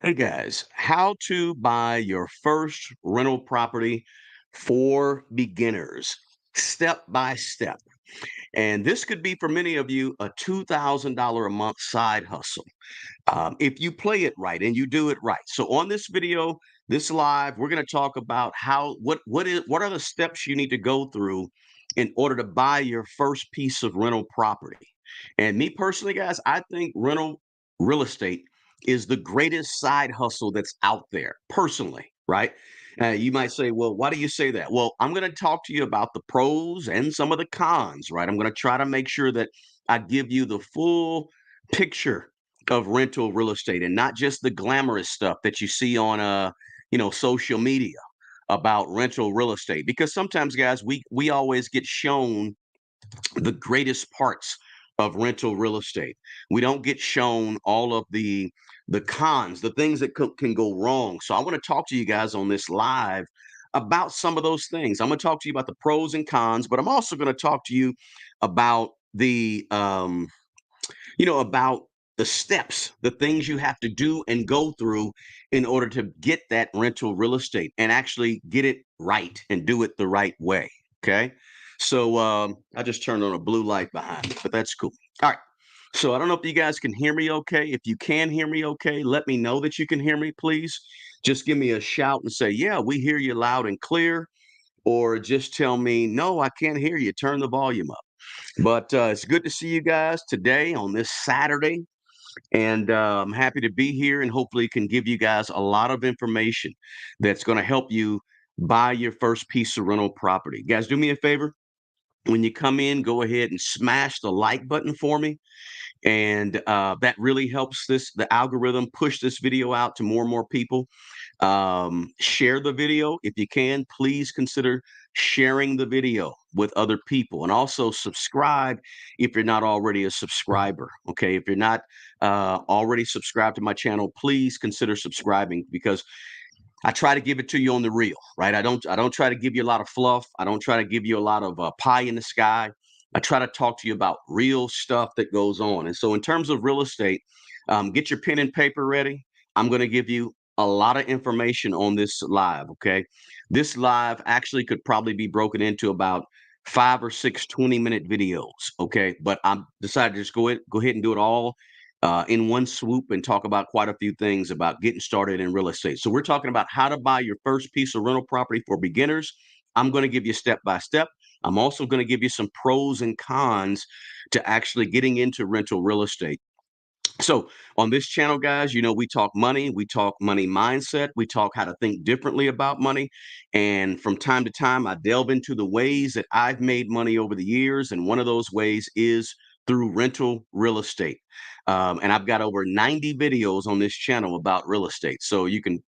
Hey guys, how to buy your first rental property for beginners, step by step. And this could be for many of you a $2,000 a month side hustle if you play it right and you do it right. So on this video, this live, we're going to talk about what are the steps you need to go through in order to buy your first piece of rental property. And me personally, guys, I think rental real estate is the greatest side hustle that's out there, personally, right? You might say, well, why do you say that? Well, I'm going to talk to you about the pros and some of the cons, right? I'm going to try to make sure that I give you the full picture of rental real estate and not just the glamorous stuff that you see on social media about rental real estate, because sometimes, guys, we always get shown the greatest parts of rental real estate. We don't get shown all of the cons, the things that can go wrong. So I want to talk to you guys on this live about some of those things. I'm going to talk to you about the pros and cons, but I'm also going to talk to you about about the steps, the things you have to do and go through in order to get that rental real estate and actually get it right and do it the right way. Okay. So I just turned on a blue light behind me, but that's cool. All right. So I don't know if you guys can hear me okay. If you can hear me okay, let me know that you can hear me, please. Just give me a shout and say, yeah, we hear you loud and clear. Or just tell me, no, I can't hear you. Turn the volume up. But it's good to see you guys today on this Saturday. And I'm happy to be here and hopefully can give you guys a lot of information that's going to help you buy your first piece of rental property. Guys, do me a favor. When you come in, go ahead and smash the like button for me, and that really helps the algorithm push this video out to more and more people. Share the video if you can. Please consider sharing the video with other people, and also subscribe if you're not already a subscriber. Okay, if you're not already subscribed to my channel, please consider subscribing, because I try to give it to you on the real, right? I don't try to give you a lot of fluff. I don't try to give you a lot of pie in the sky. I try to talk to you about real stuff that goes on. And so, in terms of real estate, get your pen and paper ready. I'm going to give you a lot of information on this live. Okay, this live actually could probably be broken into about 5 or 6 20-minute videos. Okay, but I decided to just go ahead and do it all in one swoop and talk about quite a few things about getting started in real estate. So we're talking about how to buy your first piece of rental property for beginners. I'm going to give you step by step. I'm also going to give you some pros and cons to actually getting into rental real estate. So on this channel, guys, we talk money, we talk money mindset, we talk how to think differently about money. And from time to time, I delve into the ways that I've made money over the years. And one of those ways is through rental real estate. And I've got over 90 videos on this channel about real estate. So you can,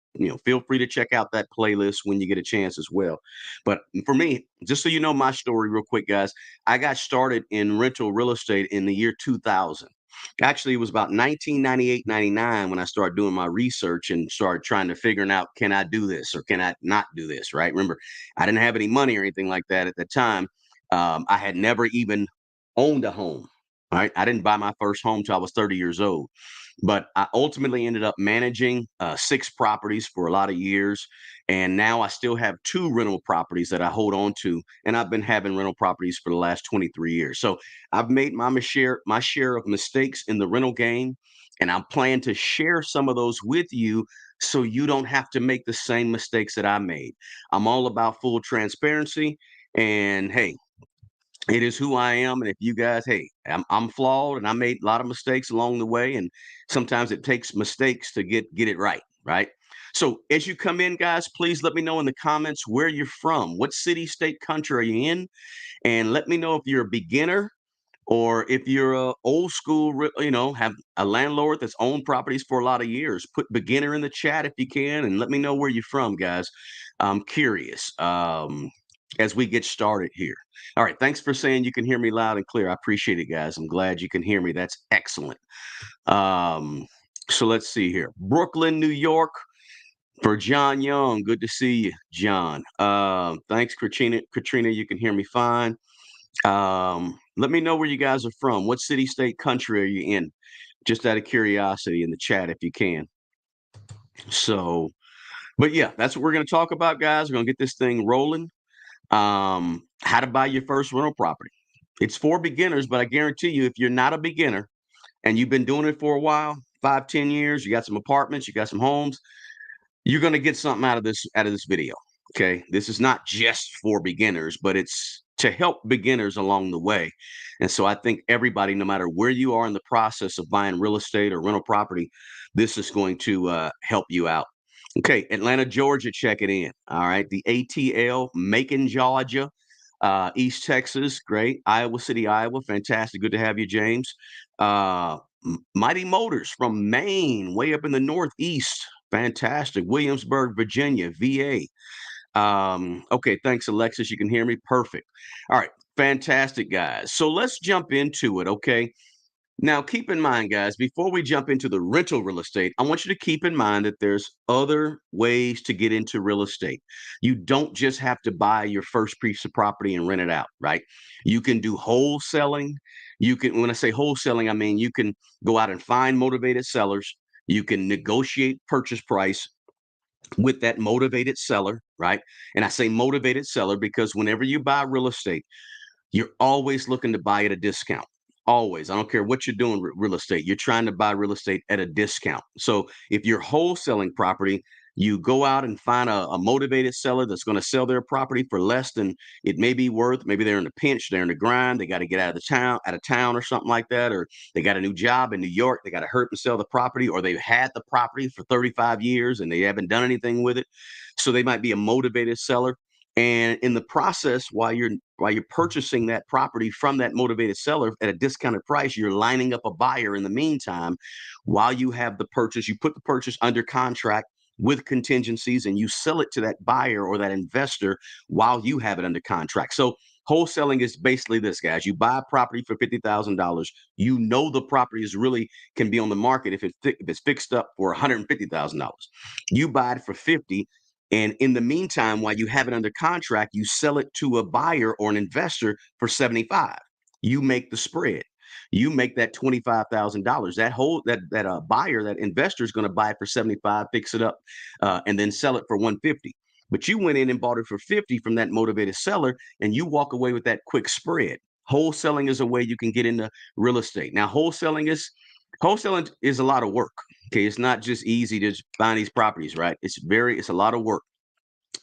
feel free to check out that playlist when you get a chance as well. But for me, just so you know my story real quick, guys, I got started in rental real estate in the year 2000. Actually, it was about 1998, 99 when I started doing my research and started trying to figuring out, can I do this or can I not do this, right? Remember, I didn't have any money or anything like that at the time. I had never even owned a home, right? I didn't buy my first home till I was 30 years old. But I ultimately ended up managing 6 properties for a lot of years. And now I still have 2 rental properties that I hold on to. And I've been having rental properties for the last 23 years. So I've made my share of mistakes in the rental game, and I'm planning to share some of those with you so you don't have to make the same mistakes that I made. I'm all about full transparency, and hey, it is who I am. And if you guys, hey, I'm flawed and I made a lot of mistakes along the way, and sometimes it takes mistakes to get it right, right? So as you come in, guys, please let me know in the comments where you're from. What city, state, country are you in? And let me know if you're a beginner or if you're a old school, have a landlord that's owned properties for a lot of years. Put beginner in the chat if you can, and let me know where you're from, guys. I'm curious as we get started here. All right, thanks for saying you can hear me loud and clear. I appreciate it, guys. I'm glad you can hear me. That's excellent. Um, so let's see here. Brooklyn, New York. For John Young, good to see you, John. Thanks, Katrina. Katrina, you can hear me fine. Let me know where you guys are from. What city, state, country are you in? Just out of curiosity in the chat, if you can. So, but yeah, that's what we're going to talk about, guys. We're going to get this thing rolling. How to buy your first rental property. It's for beginners, but I guarantee you, if you're not a beginner and you've been doing it for a while, 5, 10 years, you got some apartments, you got some homes, you're going to get something out of this video. Okay, this is not just for beginners, but it's to help beginners along the way. And so I think everybody, no matter where you are in the process of buying real estate or rental property, this is going to help you out. Okay, Atlanta, Georgia, check it in. All right, the ATL, Macon, Georgia, East Texas, great. Iowa City, Iowa, fantastic. Good to have you, James. Mighty Motors from Maine, way up in the Northeast. Fantastic. Williamsburg, Virginia, VA. Okay, thanks, Alexis. You can hear me? Perfect. All right, fantastic, guys. So let's jump into it, okay? Now, keep in mind, guys, before we jump into the rental real estate, I want you to keep in mind that there's other ways to get into real estate. You don't just have to buy your first piece of property and rent it out, right? You can do wholesaling. You can, when I say wholesaling, I mean you can go out and find motivated sellers. You can negotiate purchase price with that motivated seller, right? And I say motivated seller because whenever you buy real estate, you're always looking to buy at a discount. Always. I don't care what you're doing with real estate. You're trying to buy real estate at a discount. So if you're wholesaling property, you go out and find a motivated seller that's going to sell their property for less than it may be worth. Maybe they're in a pinch, they're in the grind, they got to get out of town or something like that, or they got a new job in New York, they got to hurt and sell the property, or they've had the property for 35 years and they haven't done anything with it. So they might be a motivated seller. And in the process, while you're purchasing that property from that motivated seller at a discounted price, you're lining up a buyer in the meantime. While you have the purchase, you put the purchase under contract with contingencies and you sell it to that buyer or that investor while you have it under contract. So wholesaling is basically this, guys. You buy a property for $50,000. You know the property is really can be on the market if it's fixed up for $150,000. You buy it for 50, and in the meantime, while you have it under contract, you sell it to a buyer or an investor for 75. You make the spread. You make that $25,000. That buyer, that investor is going to buy it for 75, fix it up, and then sell it for 150. But you went in and bought it for 50 from that motivated seller, and you walk away with that quick spread. Wholesaling is a way you can get into real estate. Now, wholesaling is a lot of work. Okay, it's not just easy to just find these properties, right? It's a lot of work.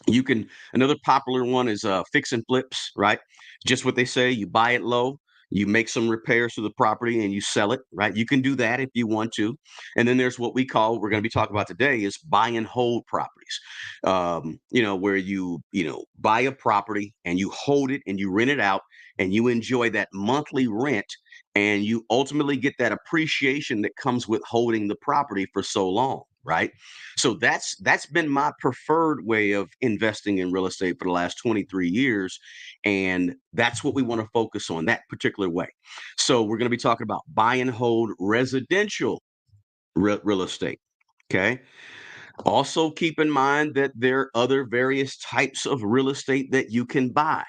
You can Another popular one is fix and flips, right? Just what they say, you buy it low, you make some repairs to the property and you sell it, right? You can do that if you want to. And then there's what we're going to be talking about today is buy and hold properties. Where you buy a property and you hold it and you rent it out and you enjoy that monthly rent, and you ultimately get that appreciation that comes with holding the property for so long, right? So that's been my preferred way of investing in real estate for the last 23 years. And that's what we want to focus on, that particular way. So we're going to be talking about buy and hold residential real estate. Okay. Also, keep in mind that there are other various types of real estate that you can buy,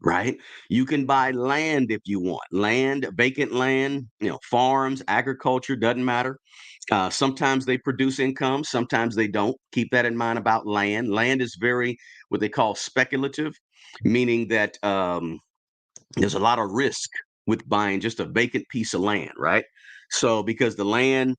right? You can buy land if you want land, vacant land, farms, agriculture, doesn't matter. Sometimes they produce income, sometimes they don't. Keep that in mind about land. Land is very what they call speculative, meaning that there's a lot of risk with buying just a vacant piece of land, right? So because the land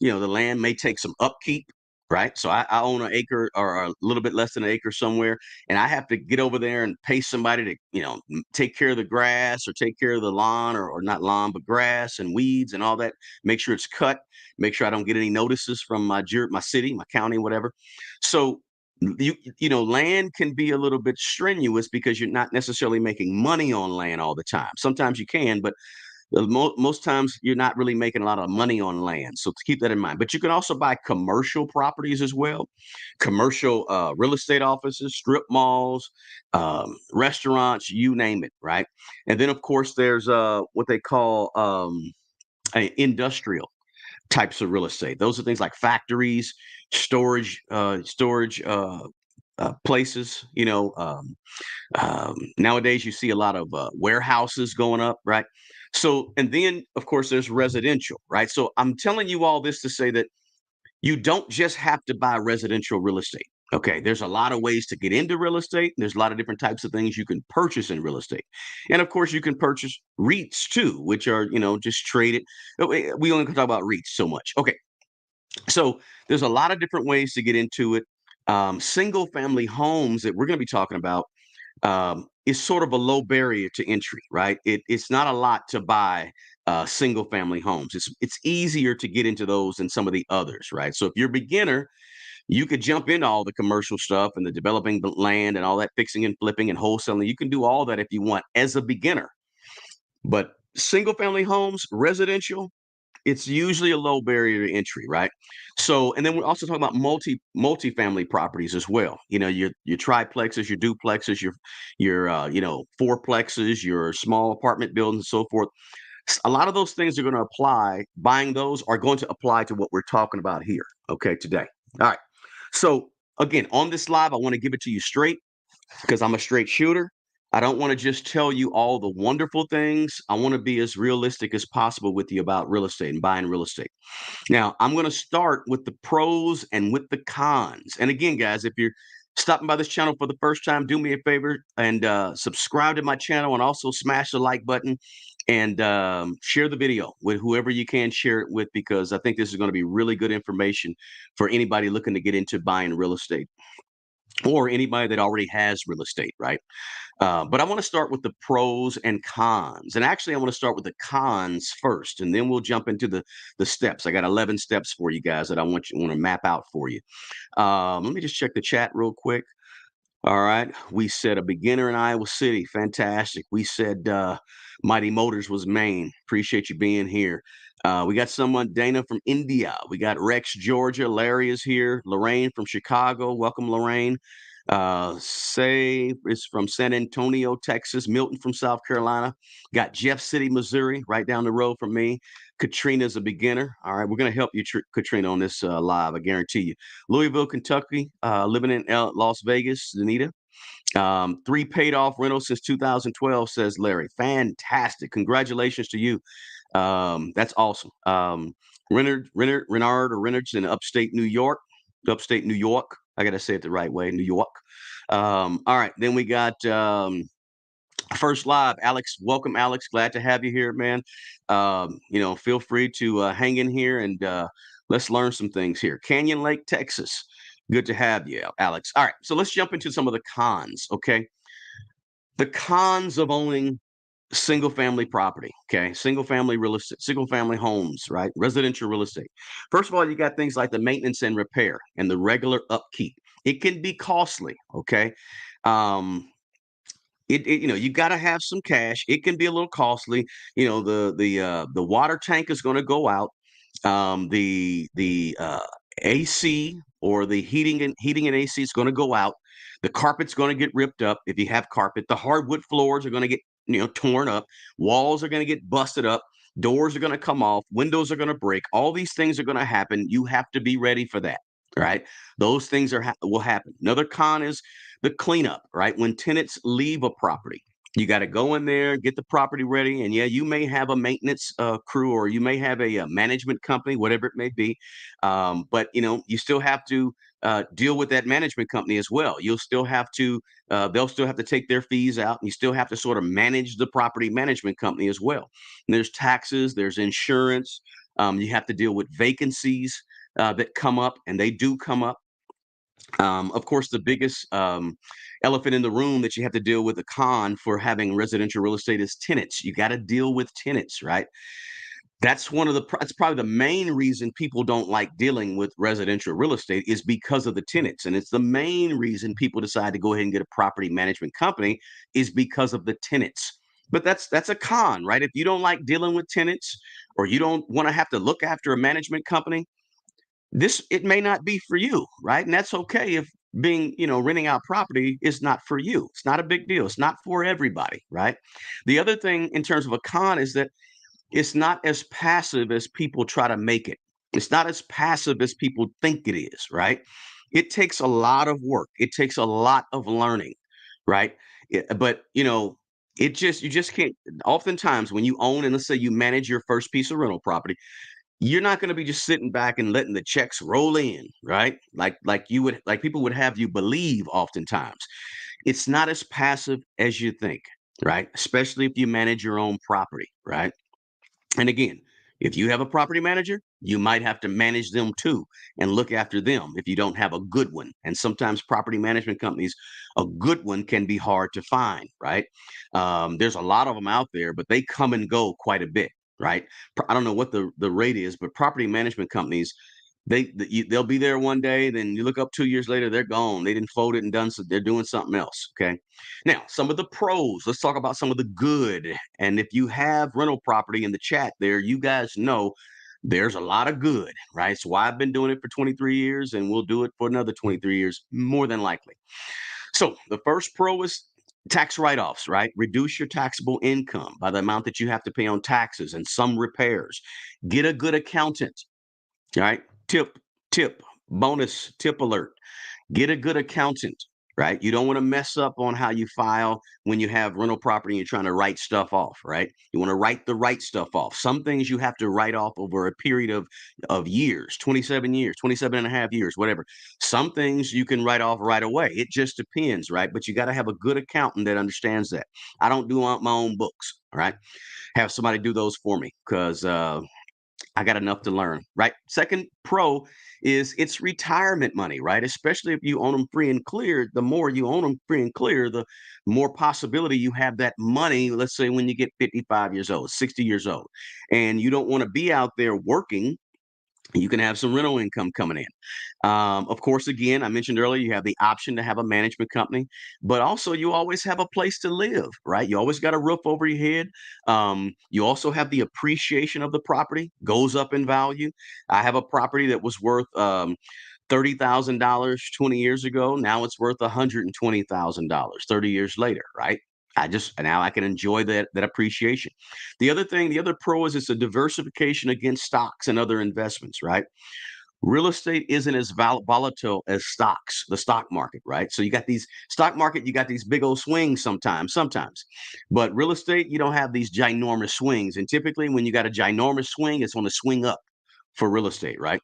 may take some upkeep, right? So I own an acre or a little bit less than an acre somewhere, and I have to get over there and pay somebody to, take care of the grass or take care of the lawn or not lawn, but grass and weeds and all that. Make sure it's cut. Make sure I don't get any notices from my city, my county, whatever. So land can be a little bit strenuous because you're not necessarily making money on land all the time. Sometimes you can, but most times you're not really making a lot of money on land. So to keep that in mind. But you can also buy commercial properties as well, commercial real estate offices, strip malls, restaurants, you name it, right? And then of course there's what they call industrial types of real estate. Those are things like factories, storage places. Nowadays you see a lot of warehouses going up, right? So, and then of course there's residential, right? So I'm telling you all this to say that You don't just have to buy residential real estate. Okay, there's a lot of ways to get into real estate. There's a lot of different types of things you can purchase in real estate. And of course, you can purchase REITs too, which are, just traded. We only can talk about REITs so much. Okay, so there's a lot of different ways to get into it. Single family homes that we're going to be talking about is sort of a low barrier to entry, right? It's not a lot to buy single family homes. It's easier to get into those than some of the others, right? So if you're a beginner, you could jump into all the commercial stuff and the developing the land and all that fixing and flipping and wholesaling. You can do all that if you want as a beginner. But single family homes, residential, it's usually a low barrier to entry, right? So, and then we're also talking about multifamily properties as well. Your triplexes, your duplexes, your fourplexes, your small apartment buildings, and so forth. A lot of those things are going to apply. Buying those are going to apply to what we're talking about here. Okay, today. All right. So again, on this live, I want to give it to you straight because I'm a straight shooter. I don't want to just tell you all the wonderful things. I want to be as realistic as possible with you about real estate and buying real estate. Now, I'm going to start with the pros and with the cons. And again, guys, if you're stopping by this channel for the first time, do me a favor and subscribe to my channel and also smash the like button and share the video with whoever you can share it with, because I think this is going to be really good information for anybody looking to get into buying real estate or anybody that already has real estate, right? But I want to start with the pros and cons. And actually, I want to start with the cons first, and then we'll jump into the steps. I got 11 steps for you guys that I want to map out for you. Let me just check the chat real quick. All right. We said a beginner in Iowa City. Fantastic. We said Mighty Motors was Maine. Appreciate you being here. We got someone, Dana from India. We got Rex, Georgia. Larry is here. Lorraine from Chicago. Welcome, Lorraine. Say is from San Antonio, Texas. Milton from South Carolina. Got Jeff City, Missouri, right down the road from me. Katrina's a beginner. All right. We're going to help you, Katrina, on this live. I guarantee you. Louisville, Kentucky, living in Las Vegas, Anita. 3 paid off rentals since 2012, says Larry. Fantastic. Congratulations to you. That's awesome. Renard or Renards in upstate New York. Upstate New York. I got to say it the right way, New York. All right. Then we got First Live. Alex, welcome, Alex. Glad to have you here, man. Feel free to hang in here and let's learn some things here. Canyon Lake, Texas. Good to have you, Alex. All right, so let's jump into some of the cons, okay? The cons of owning single family property, okay? Single family real estate, single family homes, right? Residential real estate. First of all, you got things like the maintenance and repair and the regular upkeep. It can be costly, okay? Um, you got to have some cash. It can be a little costly. The water tank is going to go out. The AC or the heating and AC is going to go out. The carpet's going to get ripped up if you have carpet. The hardwood floors are going to get torn up. Walls are going to get busted up. Doors are going to come off. Windows are going to break. All these things are going to happen. You have to be ready for that. Right? Those things will happen. Another con is the cleanup, right? When tenants leave a property, you got to go in there, get the property ready. And yeah, you may have a maintenance crew or you may have a management company, whatever it may be. But, you still have to deal with that management company as well. They'll still have to take their fees out, and you still have to sort of manage the property management company as well. And there's taxes, there's insurance. You have to deal with vacancies that come up, and they do come up. Of course, the biggest elephant in the room that you have to deal with, a con for having residential real estate, is tenants. You got to deal with tenants, right? That's that's probably the main reason people don't like dealing with residential real estate, is because of the tenants. And it's the main reason people decide to go ahead and get a property management company, is because of the tenants. But that's a con, right? If you don't like dealing with tenants, or you don't want to have to look after a management company, it may not be for you, right? And that's okay if renting out property is not for you. It's not a big deal. It's not for everybody, right? The other thing in terms of a con is that it's not as passive as people try to make it. It's not as passive as people think it is, right? It takes a lot of work. It takes a lot of learning, right? But you just can't. Oftentimes, when you own, and let's say you manage your first piece of rental property, you're not going to be just sitting back and letting the checks roll in, right? Like people would have you believe oftentimes. It's not as passive as you think, right? Especially if you manage your own property, right? And again, if you have a property manager, you might have to manage them too and look after them if you don't have a good one. And sometimes property management companies, a good one can be hard to find, right? There's a lot of them out there, but they come and go quite a bit, right? I don't know what the rate is, but property management companies, they'll be there one day, then you look up 2 years later, they're gone. They didn't fold it and done so they're doing something else. Okay. Now, some of the pros, let's talk about some of the good. And if you have rental property in the chat there, you guys know there's a lot of good, right? So I've been doing it for 23 years and we'll do it for another 23 years, more than likely. So the first pro is tax write-offs, right? Reduce your taxable income by the amount that you have to pay on taxes and some repairs. Get a good accountant. All right. Tip, bonus tip alert. Get a good accountant, right? You don't want to mess up on how you file when you have rental property and you're trying to write stuff off, right? You want to write the right stuff off. Some things you have to write off over a period of years, 27 years, 27 and a half years, whatever. Some things you can write off right away. It just depends, right? But you got to have a good accountant that understands that. I don't do my own books, all right? Have somebody do those for me because I got enough to learn, right? Second pro is it's retirement money, right? Especially if you own them free and clear. The more you own them free and clear, the more possibility you have that money. Let's say when you get 55 years old, 60 years old, and you don't want to be out there working, you can have some rental income coming in. Of course, again, I mentioned earlier, you have the option to have a management company, but also you always have a place to live, right? You always got a roof over your head. You also have the appreciation of the property goes up in value. I have a property that was worth $30,000 20 years ago. Now it's worth $120,000 30 years later, right? I just now I can enjoy that appreciation. The other pro is it's a diversification against stocks and other investments, right? Real estate isn't as volatile as stocks, the stock market, right? So you got these stock market, you got these big old swings sometimes, but real estate, you don't have these ginormous swings. And typically, when you got a ginormous swing, it's on the swing up for real estate, right?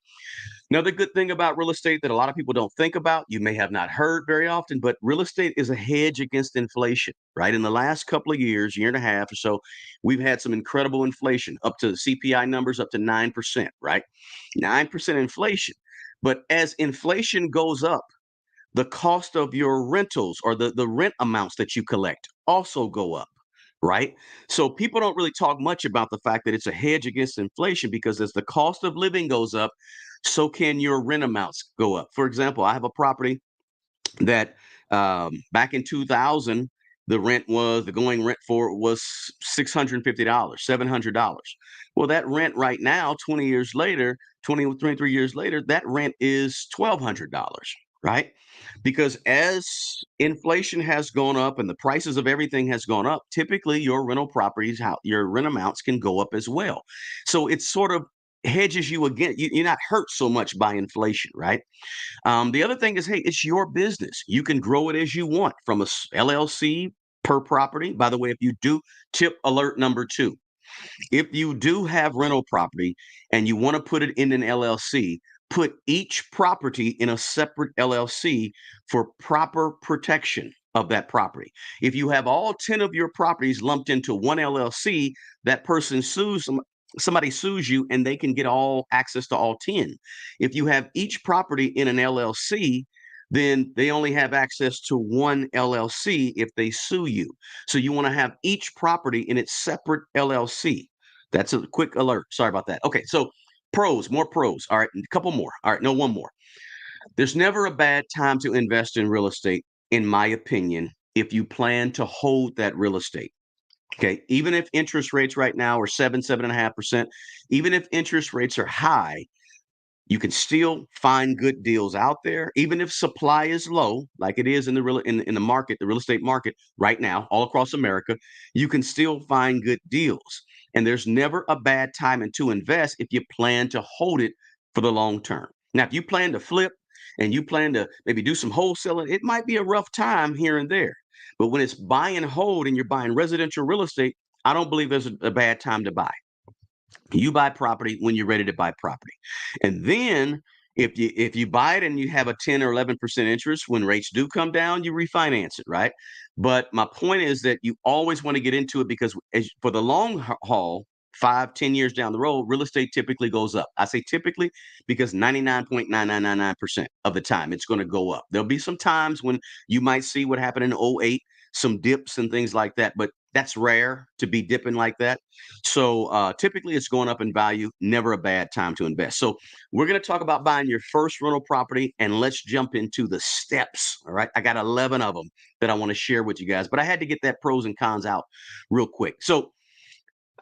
Another good thing about real estate that a lot of people don't think about, you may have not heard very often, but real estate is a hedge against inflation, right? In the last couple of years, year and a half or so, we've had some incredible inflation up to the CPI numbers up to 9%, right? 9% inflation. But as inflation goes up, the cost of your rentals or the rent amounts that you collect also go up, right? So people don't really talk much about the fact that it's a hedge against inflation because as the cost of living goes up, so can your rent amounts go up. For example, I have a property that back in 2000, the going rent for it was $650, $700. Well, that rent right now, 20 years later, 23 years later, that rent is $1,200, right? Because as inflation has gone up and the prices of everything has gone up, typically your rental properties, your rent amounts can go up as well. So it's sort of hedges you again. You're not hurt so much by inflation, right? The other thing is, hey, it's your business. You can grow it as you want from a LLC per property. By the way, if you do, tip alert number two, if you do have rental property and you want to put it in an LLC, put each property in a separate LLC for proper protection of that property. If you have all 10 of your properties lumped into one LLC, that person somebody sues you and they can get all access to all 10. If you have each property in an LLC, then they only have access to one LLC if they sue you. So you want to have each property in its separate LLC. That's a quick alert. Sorry about that. Okay, so pros, more pros. All right, a couple more. All right, no, one more. There's never a bad time to invest in real estate, in my opinion, if you plan to hold that real estate. Okay, even if interest rates right now are 7.5%, even if interest rates are high, you can still find good deals out there, even if supply is low, like it is in the market, the real estate market right now, all across America. You can still find good deals, and there's never a bad time to invest if you plan to hold it for the long term. Now, if you plan to flip and you plan to maybe do some wholesaling, it might be a rough time here and there. But when it's buy and hold and you're buying residential real estate, I don't believe there's a bad time to buy. You buy property when you're ready to buy property. And then if you buy it and you have a 10 or 11% interest, when rates do come down, you refinance it, right? But my point is that you always want to get into it because for the long haul, 5, 10 years down the road, real estate typically goes up. I say typically because 99.9999% of the time it's going to go up. There'll be some times when you might see what happened in '08, some dips and things like that, but that's rare to be dipping like that. So typically it's going up in value, never a bad time to invest. So we're going to talk about buying your first rental property, and let's jump into the steps. All right. I got 11 of them that I want to share with you guys, but I had to get that pros and cons out real quick. So,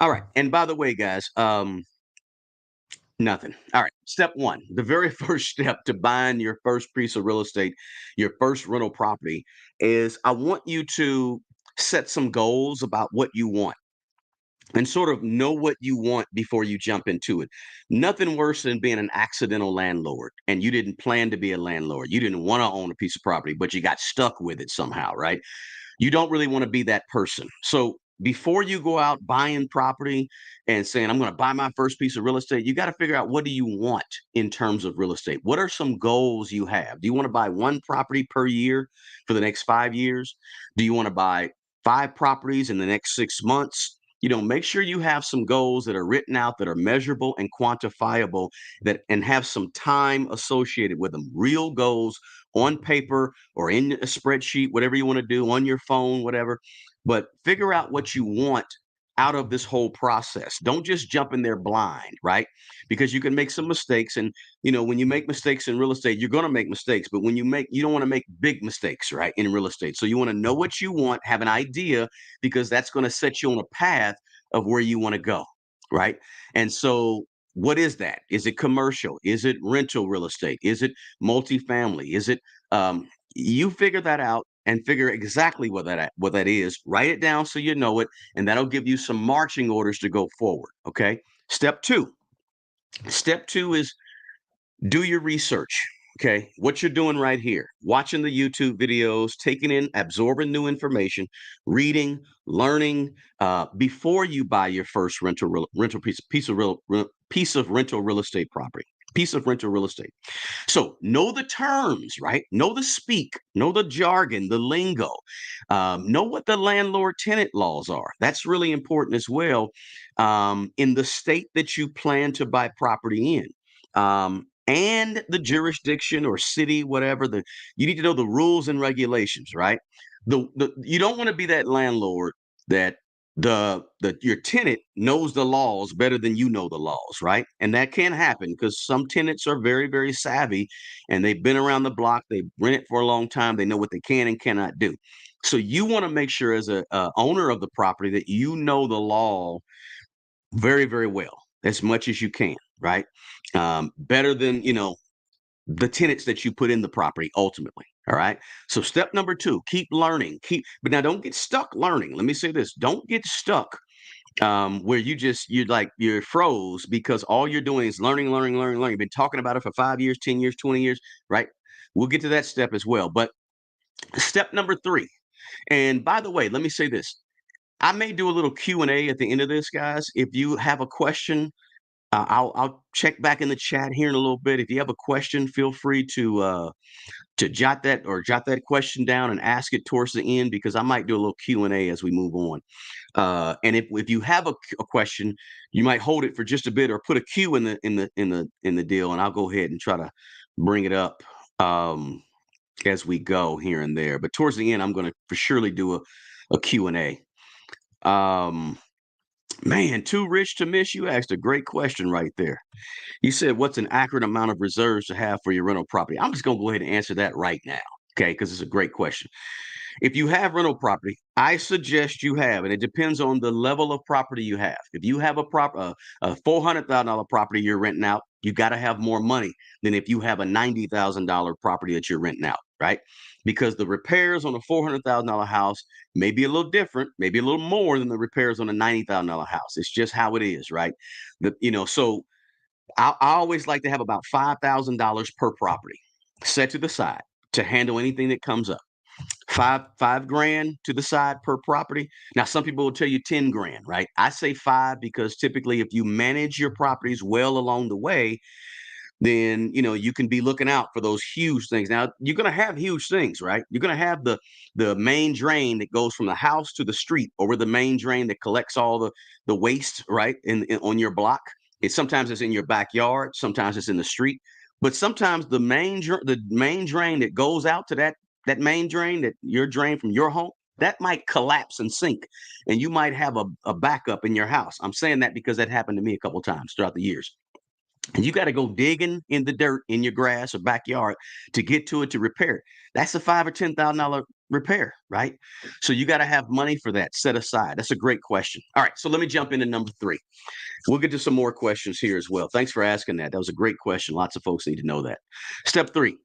all right. And by the way, guys, nothing. All right. Step one, the very first step to buying your first piece of real estate, your first rental property, is I want you to set some goals about what you want and sort of know what you want before you jump into it. Nothing worse than being an accidental landlord and you didn't plan to be a landlord. You didn't want to own a piece of property, but you got stuck with it somehow, right? You don't really want to be that person. So before you go out buying property and saying, I'm going to buy my first piece of real estate, you got to figure out, what do you want in terms of real estate? What are some goals you have? Do you want to buy one property per year for the next 5 years? Do you want to buy 5 properties in the next 6 months? Make sure you have some goals that are written out, that are measurable and quantifiable, that and have some time associated with them. Real goals on paper or in a spreadsheet, whatever you want to do, on your phone, whatever. But figure out what you want out of this whole process. Don't just jump in there blind, right? Because you can make some mistakes. And, when you make mistakes in real estate, you're going to make mistakes. But you don't want to make big mistakes, right? In real estate. So you want to know what you want, have an idea, because that's going to set you on a path of where you want to go, right? And so, what is that? Is it commercial? Is it rental real estate? Is it multifamily? Is it you figure that out and figure exactly what that is. Write it down so you know it, and that'll give you some marching orders to go forward. Okay. Step two. Step two is do your research. Okay. What you're doing right here, watching the YouTube videos, taking in, absorbing new information, reading, learning, before you buy your first rental piece of rental real estate property. Piece of rental real estate. So know the terms, right? Know the speak, know the jargon, the lingo, know what the landlord tenant laws are. That's really important as well, in the state that you plan to buy property in. And the jurisdiction or city, whatever, you need to know the rules and regulations, right? You don't want to be that landlord that your tenant knows the laws better than you know the laws, right? And that can happen because some tenants are very, very savvy, and they've been around the block, they've rented for a long time, they know what they can and cannot do. So you want to make sure, as a owner of the property, that you know the law very, very well, as much as you can, right? Better than the tenants that you put in the property ultimately. All right. So step number two, keep learning. But now don't get stuck learning. Let me say this: don't get stuck where you're froze because all you're doing is learning, learning, learning, learning. You've been talking about it for 5 years, 10 years, 20 years, right? We'll get to that step as well. But step number three, and by the way, let me say this: I may do a little Q&A at the end of this, guys. If you have a question, I'll check back in the chat here in a little bit. If you have a question, feel free to jot that question down and ask it towards the end, because I might do a little Q&A as we move on. And if you have a question, you might hold it for just a bit or put a Q in the deal, and I'll go ahead and try to bring it up as we go here and there. But towards the end, I'm going to for surely do a Q&A. Man, too rich to miss. You asked a great question right there. You said, what's an accurate amount of reserves to have for your rental property? I'm just going to go ahead and answer that right now. Okay. Because it's a great question. If you have rental property, I suggest you have, and it depends on the level of property you have. If you have a $400,000 property you're renting out, you got to have more money than if you have a $90,000 property that you're renting out, right? Because the repairs on a $400,000 house may be a little different, maybe a little more than the repairs on a $90,000 house. It's just how it is, right? So I always like to have about $5,000 per property set to the side to handle anything that comes up. five grand to the side per property. Now, some people will tell you 10 grand, right? I say five because typically if you manage your properties well along the way, then you can be looking out for those huge things. Now you're going to have huge things, right? You're going to have the main drain that goes from the house to the street, or the main drain that collects all the waste, right, on your block. Sometimes it's in your backyard, sometimes it's in the street, but sometimes the main drain that goes out to that main drain, that your drain from your home, that might collapse and sink, and you might have a backup in your house. I'm saying that because that happened to me a couple of times throughout the years. And you got to go digging in the dirt in your grass or backyard to get to it to repair it. That's a $5,000 or $10,000 repair, right? So you got to have money for that set aside. That's a great question. All right, so let me jump into number 3. We'll get to some more questions here as well. Thanks for asking that. That was a great question. Lots of folks need to know that. Step 3,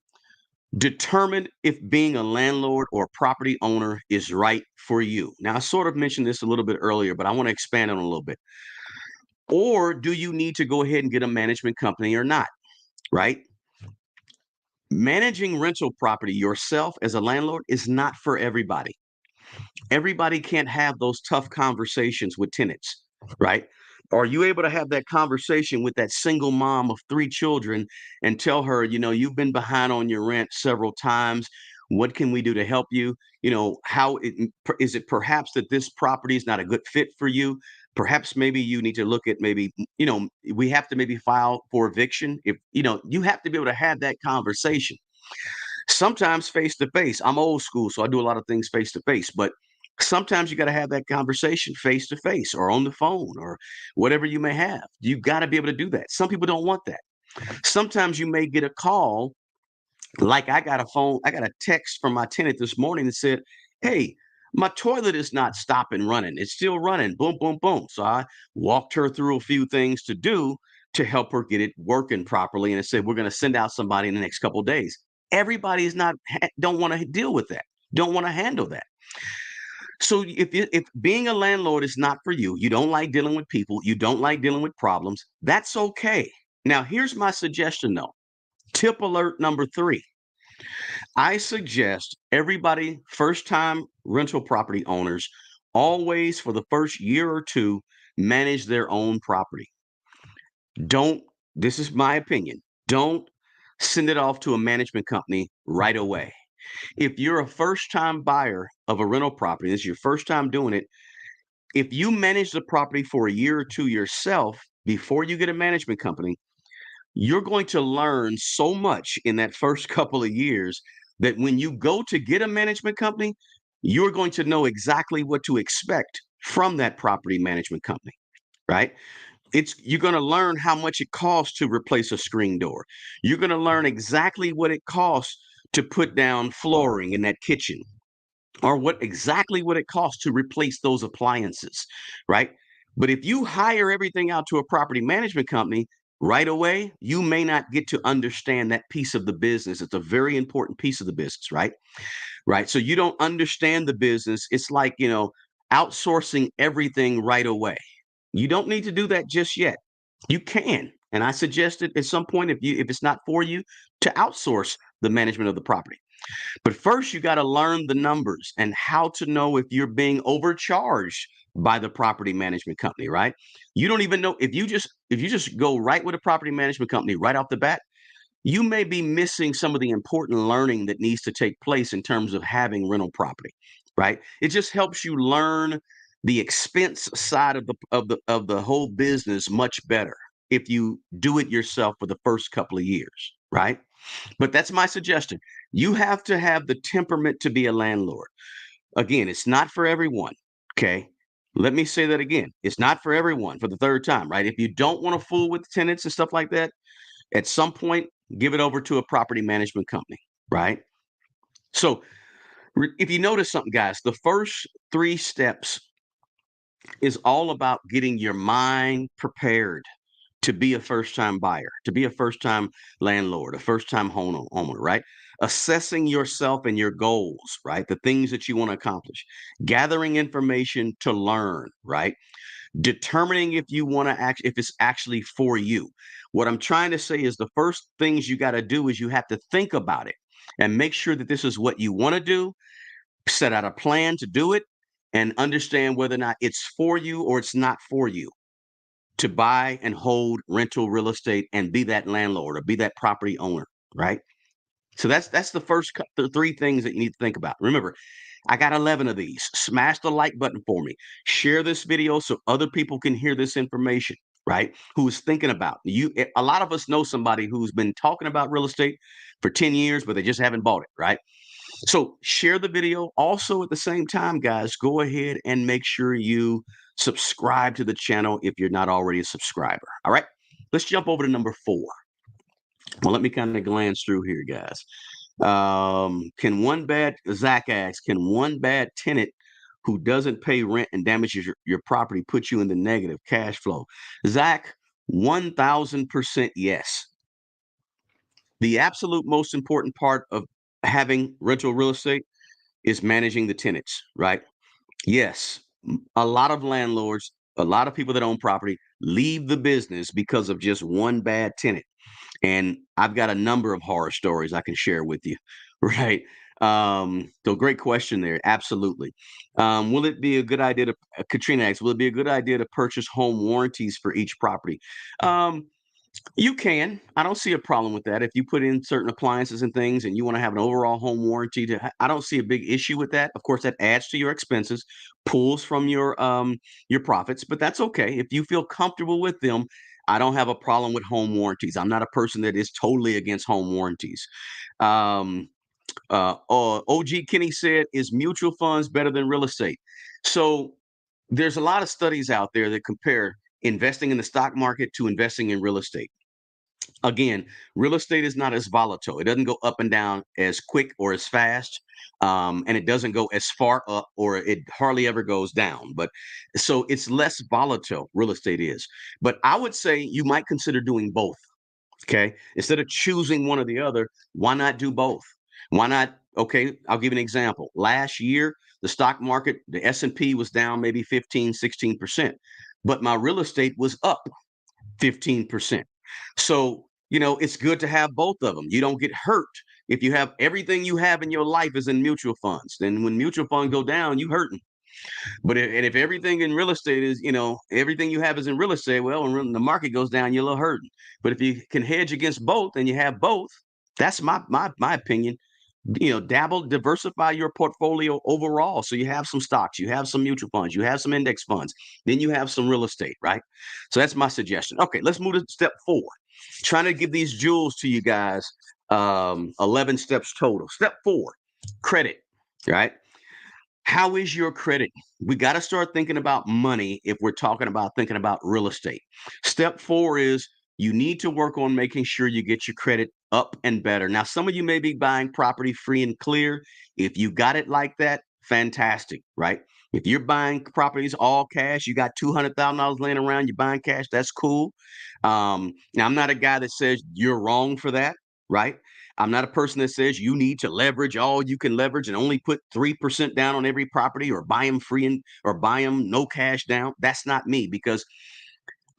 determine if being a landlord or property owner is right for you. Now, I sort of mentioned this a little bit earlier, but I want to expand on it a little bit. Or do you need to go ahead and get a management company or not, right? Managing rental property yourself as a landlord is not for everybody. Everybody can't have those tough conversations with tenants, right? Are you able to have that conversation with that single mom of 3 children and tell her, you've been behind on your rent several times. What can we do to help you? Is it perhaps that this property is not a good fit for you? Perhaps maybe you need to look at, maybe, we have to maybe file for eviction. If, you have to be able to have that conversation. Sometimes face to face. I'm old school, so I do a lot of things face to face, but sometimes you got to have that conversation face to face or on the phone or whatever you may have. You got to be able to do that. Some people don't want that. Sometimes you may get a call, like I got a text from my tenant this morning that said, "Hey, my toilet is not stopping running. It's still running. Boom, boom, boom." So I walked her through a few things to do to help her get it working properly. And I said, we're going to send out somebody in the next couple of days. Everybody is not, don't want to deal with that, don't want to handle that. So if being a landlord is not for you, you don't like dealing with people, you don't like dealing with problems, that's okay. Now, here's my suggestion though. Tip alert number 3. I suggest everybody, first time rental property owners, always for the first year or two, manage their own property. Don't, this is my opinion, don't send it off to a management company right away. If you're a first time buyer of a rental property, this is your first time doing it, if you manage the property for a year or two yourself before you get a management company, you're going to learn so much in that first couple of years that when you go to get a management company, you're going to know exactly what to expect from that property management company, right? You're going to learn how much it costs to replace a screen door. You're going to learn exactly what it costs to put down flooring in that kitchen, or exactly what it costs to replace those appliances, right? But if you hire everything out to a property management company right away, you may not get to understand that piece of the business. It's a very important piece of the business, right? Right. So you don't understand the business. It's like, outsourcing everything right away. You don't need to do that just yet. You can. And I suggested at some point, if it's not for you, to outsource the management of the property. But first, you got to learn the numbers and how to know if you're being overcharged by the property management company, right? You don't even know if you just go right with a property management company right off the bat, you may be missing some of the important learning that needs to take place in terms of having rental property, right? It just helps you learn the expense side of the whole business much better if you do it yourself for the first couple of years, right? But that's my suggestion. You have to have the temperament to be a landlord. Again, it's not for everyone. Okay. Let me say that again. It's not for everyone for the third time, right? If you don't want to fool with tenants and stuff like that, at some point, give it over to a property management company, right? So if you notice something, guys, the first 3 steps is all about getting your mind prepared to be a first-time buyer, to be a first-time landlord, a first-time homeowner, right? Assessing yourself and your goals, right? The things that you want to accomplish, gathering information to learn, right? Determining if you want to if it's actually for you. What I'm trying to say is the first things you got to do is you have to think about it and make sure that this is what you want to do. set out a plan to do it, and understand whether or not it's for you or it's not for you to buy and hold rental real estate and be that landlord or be that property owner, right? So that's the first the three things that you need to think about. Remember, I got 11 of these. Smash the like button for me. Share this video so other people can hear this information, right? Who's thinking about you. A lot of us know somebody who's been talking about real estate for 10 years, but they just haven't bought it, right? So share the video. Also, at the same time, guys, go ahead and make sure you subscribe to the channel if you're not already a subscriber. All right, let's jump over to number 4. Well, let me kind of glance through here, guys. Zach asks, can one bad tenant who doesn't pay rent and damages your property put you in the negative cash flow? Zach, 1000% yes. The absolute most important part of having rental real estate is managing the tenants, right? Yes, a lot of landlords, a lot of people that own property leave the business because of just one bad tenant. And I've got a number of horror stories I can share with you, right? So great question there. Absolutely. Will it be a good idea to, Katrina asks, will it be a good idea to purchase home warranties for each property? You can. I don't see a problem with that. If you put in certain appliances and things and you want to have an overall home warranty, I don't see a big issue with that. Of course, that adds to your expenses, pulls from your profits, but that's okay. If you feel comfortable with them, I don't have a problem with home warranties. I'm not a person that is totally against home warranties. Um, OG Kenny said, is mutual funds better than real estate? So there's a lot of studies out there that compare investing in the stock market to investing in real estate. Again, real estate is not as volatile. It doesn't go up and down as quick or as fast. And it doesn't go as far up, or it hardly ever goes down. But so it's less volatile, real estate is. But I would say you might consider doing both. Okay. Instead of choosing one or the other, why not do both? Why not? Okay, I'll give you an example. Last year, the stock market, the S&P was down maybe 15, 16%, but my real estate was up 15%. So, it's good to have both of them. You don't get hurt if you have everything you have in your life is in mutual funds. Then when mutual funds go down, you hurting. But if everything in real estate is, everything you have is in real estate, well, when the market goes down, you're a little hurting. But if you can hedge against both and you have both, that's my opinion. Diversify your portfolio overall. So you have some stocks, you have some mutual funds, you have some index funds, then you have some real estate, right? So that's my suggestion. Okay, let's move to step 4. Trying to give these jewels to you guys. 11 steps total. Step 4, credit, right? How is your credit? We got to start thinking about money if we're thinking about real estate. Step 4 is you need to work on making sure you get your credit up and better. Now, some of you may be buying property free and clear. If you got it like that, fantastic, right? If you're buying properties all cash, you got $200,000 laying around, you're buying cash, that's cool. Now, I'm not a guy that says you're wrong for that, right? I'm not a person that says you need to leverage all you can leverage and only put 3% down on every property, or buy them free or buy them no cash down. That's not me, because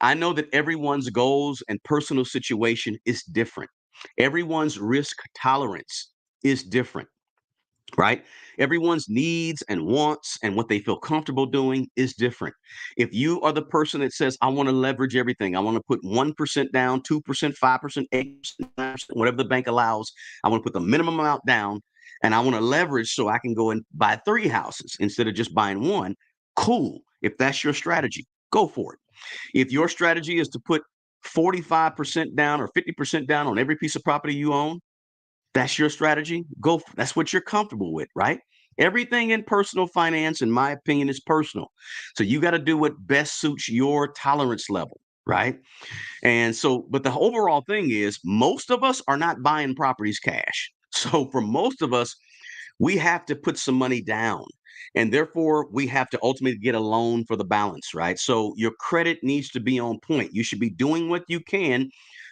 I know that everyone's goals and personal situation is different. Everyone's risk tolerance is different, right? Everyone's needs and wants and what they feel comfortable doing is different. If you are the person that says, I want to leverage everything, I want to put 1% down, 2%, 5%, 8%, 9%, whatever the bank allows, I want to put the minimum amount down, and I want to leverage so I can go and buy 3 houses instead of just buying one. Cool. If that's your strategy, go for it. If your strategy is to put 45% down or 50% down on every piece of property you own, that's your strategy. That's what you're comfortable with, right? Everything in personal finance, in my opinion, is personal. So you got to do what best suits your tolerance level, right? And so, but the overall thing is, most of us are not buying properties cash. So for most of us, we have to put some money down. And therefore, we have to ultimately get a loan for the balance, right? So your credit needs to be on point. You should be doing what you can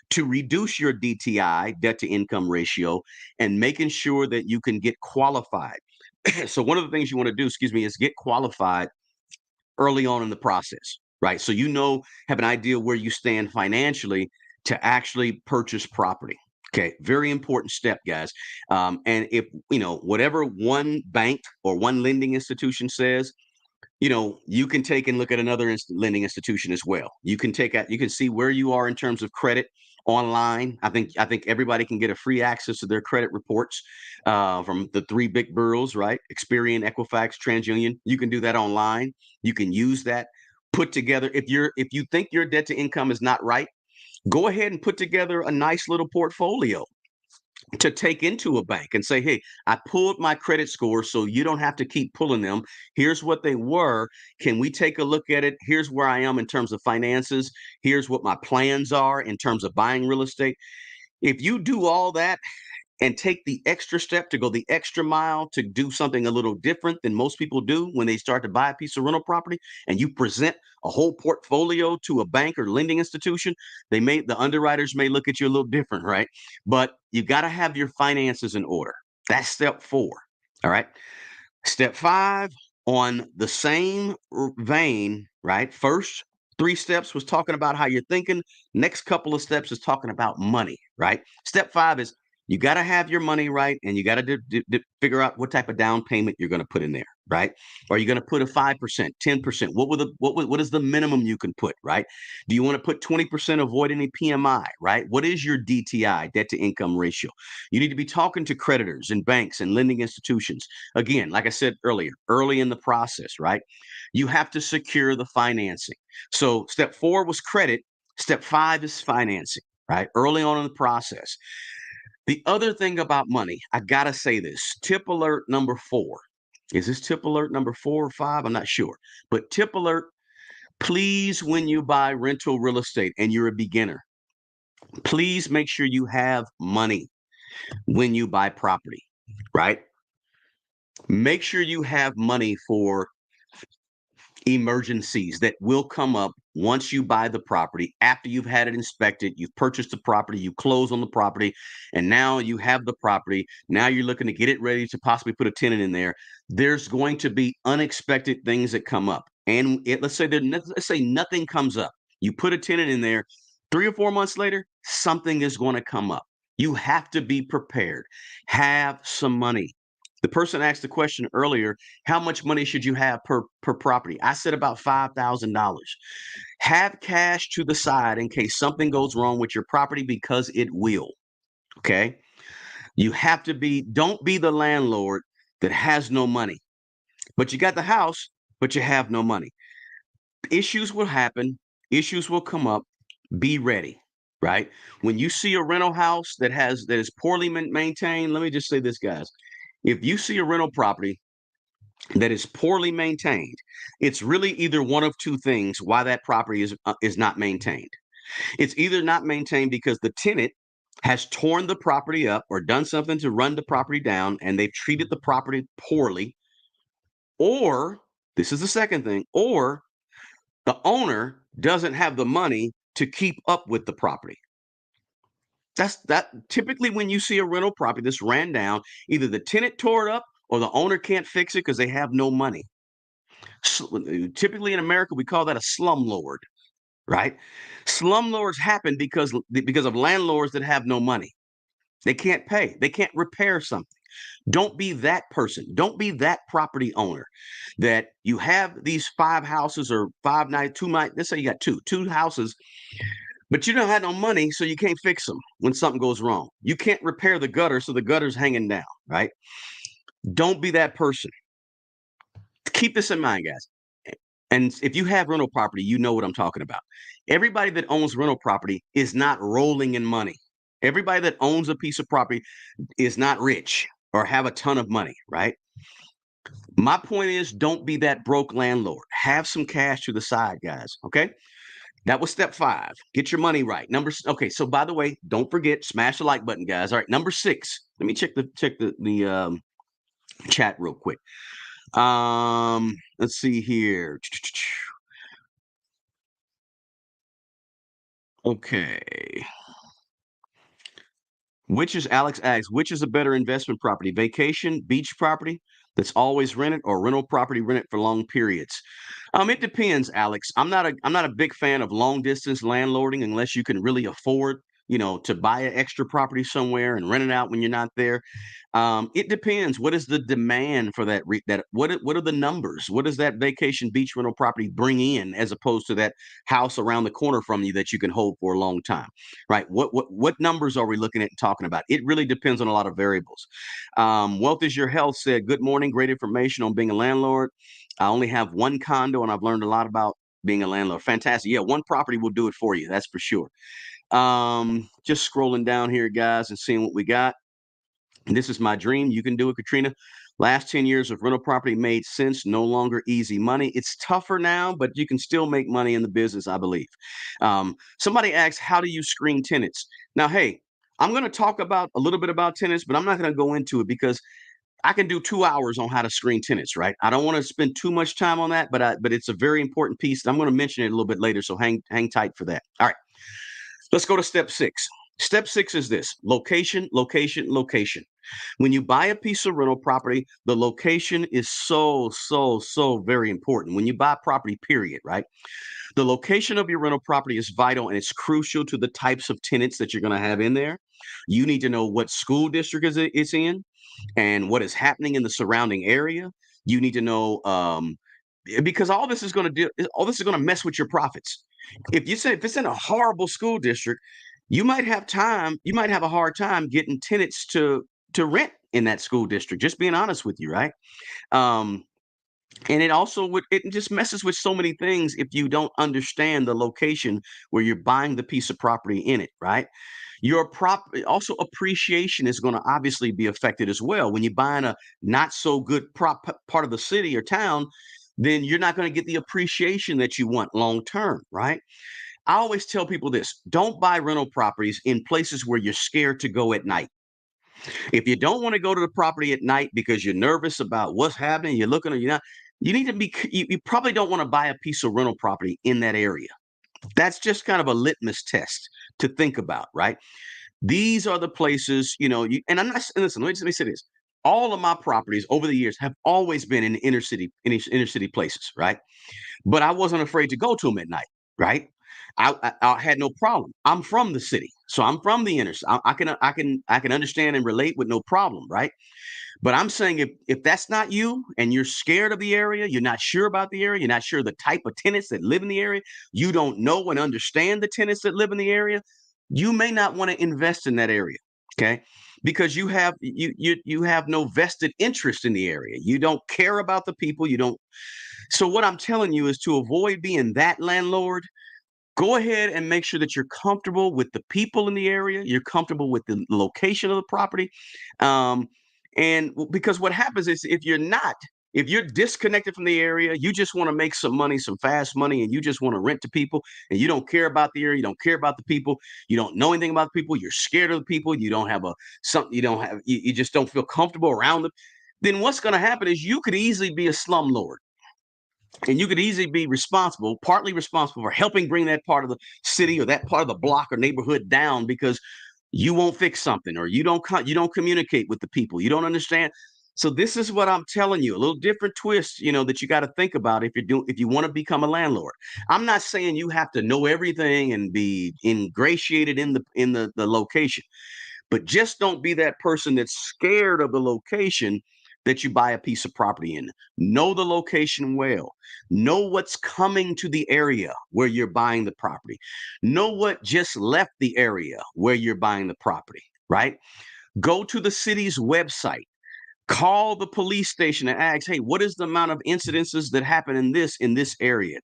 to reduce your DTI, debt to income ratio, and making sure that you can get qualified. So one of the things you want to do, is get qualified early on in the process, right? So have an idea where you stand financially to actually purchase property. Okay, very important step, guys. And if whatever one bank or one lending institution says, you can take and look at another lending institution as well. You can see where you are in terms of credit online. I think everybody can get a free access to their credit reports from the three big bureaus, right? Experian, Equifax, TransUnion. You can do that online. You can use that. Put together if you think your debt to income is not right, go ahead and put together a nice little portfolio to take into a bank and say, hey, I pulled my credit score so you don't have to keep pulling them. Here's what they were. Can we take a look at it? Here's where I am in terms of finances. Here's what my plans are in terms of buying real estate. If you do all that and take the extra step to go the extra mile to do something a little different than most people do when they start to buy a piece of rental property, and you present a whole portfolio to a bank or lending institution, the underwriters may look at you a little different, right? But you got to have your finances in order. That's step 4. All right. Step 5, on the same vein, right? First 3 steps was talking about how you're thinking. Next couple of steps is talking about money, right? Step 5 is you got to have your money right, and you got to figure out what type of down payment you're going to put in there, right? Are you going to put a 5%, 10%? What is the minimum you can put, right? Do you want to put 20%, avoid any PMI, right? What is your DTI, debt to income ratio? You need to be talking to creditors and banks and lending institutions. Again, like I said earlier, early in the process, right? You have to secure the financing. So step 4 was credit. Step 5 is financing, right? Early on in the process. The other thing about money, I got to say this, tip alert number 4. Is this tip alert number 4 or 5? I'm not sure. But tip alert, please, when you buy rental real estate and you're a beginner, please make sure you have money when you buy property, right? Make sure you have money for emergencies that will come up once you buy the property, after you've had it inspected, you've purchased the property, you close on the property, and now you have the property. Now you're looking to get it ready to possibly put a tenant in there. There's going to be unexpected things that come up. And let's say nothing comes up. You put a tenant in there, 3 or 4 months later, something is going to come up. You have to be prepared. Have some money. The person asked the question earlier, how much money should you have per property? I said about $5,000. Have cash to the side in case something goes wrong with your property, because it will. Okay? You have to don't be the landlord that has no money. But you got the house, but you have no money. Issues will happen, issues will come up. Be ready, right? When you see a rental house that is poorly maintained, let me just say this, guys. If you see a rental property that is poorly maintained, it's really either one of two things why that property is not maintained. It's either not maintained because the tenant has torn the property up or done something to run the property down and they've treated the property poorly, or this is the second thing, or the owner doesn't have the money to keep up with the property. That typically when you see a rental property that's ran down, either the tenant tore it up or the owner can't fix it because they have no money. Typically in America, we call that a slumlord, right? Slumlords happen because of landlords that have no money. They can't pay. They can't repair something. Don't be that person. Don't be that property owner that you have these 5 houses or 5 night, 2 night. Let's say you got two houses, but you don't have no money, so you can't fix them when something goes wrong. You can't repair the gutter, so the gutter's hanging down, right? Don't be that person. Keep this in mind, guys. And if you have rental property, you know what I'm talking about. Everybody that owns rental property is not rolling in money. Everybody that owns a piece of property is not rich or have a ton of money, right? My point is, don't be that broke landlord. Have some cash to the side, guys. Okay. That was step 5. Get your money right. Okay. So by the way, don't forget, smash the like button, guys. All right. Number 6. Let me check the chat real quick. Let's see here. Okay. Alex asks, which is a better investment property? Vacation, beach property that's always rented, or rental property rented for long periods? It depends, Alex. I'm not a big fan of long distance landlording unless you can really afford to buy an extra property somewhere and rent it out when you're not there. It depends. What is the demand for that? What are the numbers? What does that vacation beach rental property bring in, as opposed to that house around the corner from you that you can hold for a long time, right? What numbers are we looking at and talking about? It really depends on a lot of variables. Wealth is your health said, good morning, great information on being a landlord. I only have one condo and I've learned a lot about being a landlord. Fantastic. Yeah, one property will do it for you. That's for sure. Just scrolling down here, guys, and seeing what we got. This is my dream. You can do it, Katrina. Last 10 years of rental property made sense, no longer easy money. It's tougher now, but you can still make money in the business, I believe. Somebody asks, how do you screen tenants? Now, hey, I'm going to talk about a little bit about tenants, but I'm not going to go into it because I can do 2 hours on how to screen tenants, right? I don't want to spend too much time on that, but it's a very important piece. I'm going to mention it a little bit later, so hang tight for that. All right, let's go to step 6. Step 6 is this: location, location, location. When you buy a piece of rental property, the location is so very important. When you buy property, period, right? The location of your rental property is vital and it's crucial to the types of tenants that you're going to have in there. You need to know what school district it's in and what is happening in the surrounding area. You need to know because all this is going to mess with your profits. If it's in a horrible school district, you might have a hard time getting tenants to rent in that school district. Just being honest with you, right? Um, and it just messes with so many things if you don't understand the location where you're buying the piece of property in it, right? Your prop also appreciation is going to obviously be affected as well. When you're buying a not so good part of the city or town, then you're not going to get the appreciation that you want long term, right? I always tell people this: don't buy rental properties in places where you're scared to go at night. If you don't want to go to the property at night because you're nervous about what's happening, you're not, you need to be, you probably don't want to buy a piece of rental property in that area. That's just kind of a litmus test to think about, right? These are the places, and I'm not, listen, let me say this. All of my properties over the years have always been in inner city places, right? But I wasn't afraid to go to them at night, right? I had no problem. I'm from the city, so I'm from the inner. I can understand and relate with no problem, right? But I'm saying if that's not you and you're scared of the area, you're not sure about the area, you're not sure the type of tenants that live in the area, you don't know and understand the tenants that live in the area, you may not want to invest in that area, okay? Because you have no vested interest in the area. You don't care about the people. You don't. So what I'm telling you is to avoid being that landlord, go ahead and make sure that you're comfortable with the people in the area, you're comfortable with the location of the property. Um, because what happens is if you're disconnected from the area, you just want to make some money, some fast money, and you just want to rent to people, and you don't care about the area, you don't care about the people, you don't know anything about the people, you're scared of the people, you don't have you just don't feel comfortable around them, then what's going to happen is you could easily be a slumlord and you could easily be partly responsible for helping bring that part of the city or that part of the block or neighborhood down because you won't fix something or you don't communicate with the people. You don't understand. So this is what I'm telling you, a little different twist, that you got to think about if you want to become a landlord. I'm not saying you have to know everything and be ingratiated in the location. But just don't be that person that's scared of the location that you buy a piece of property in. Know the location well. Know what's coming to the area where you're buying the property. Know what just left the area where you're buying the property, right? Go to the city's website. Call the police station and ask, hey, what is the amount of incidences that happen in this area?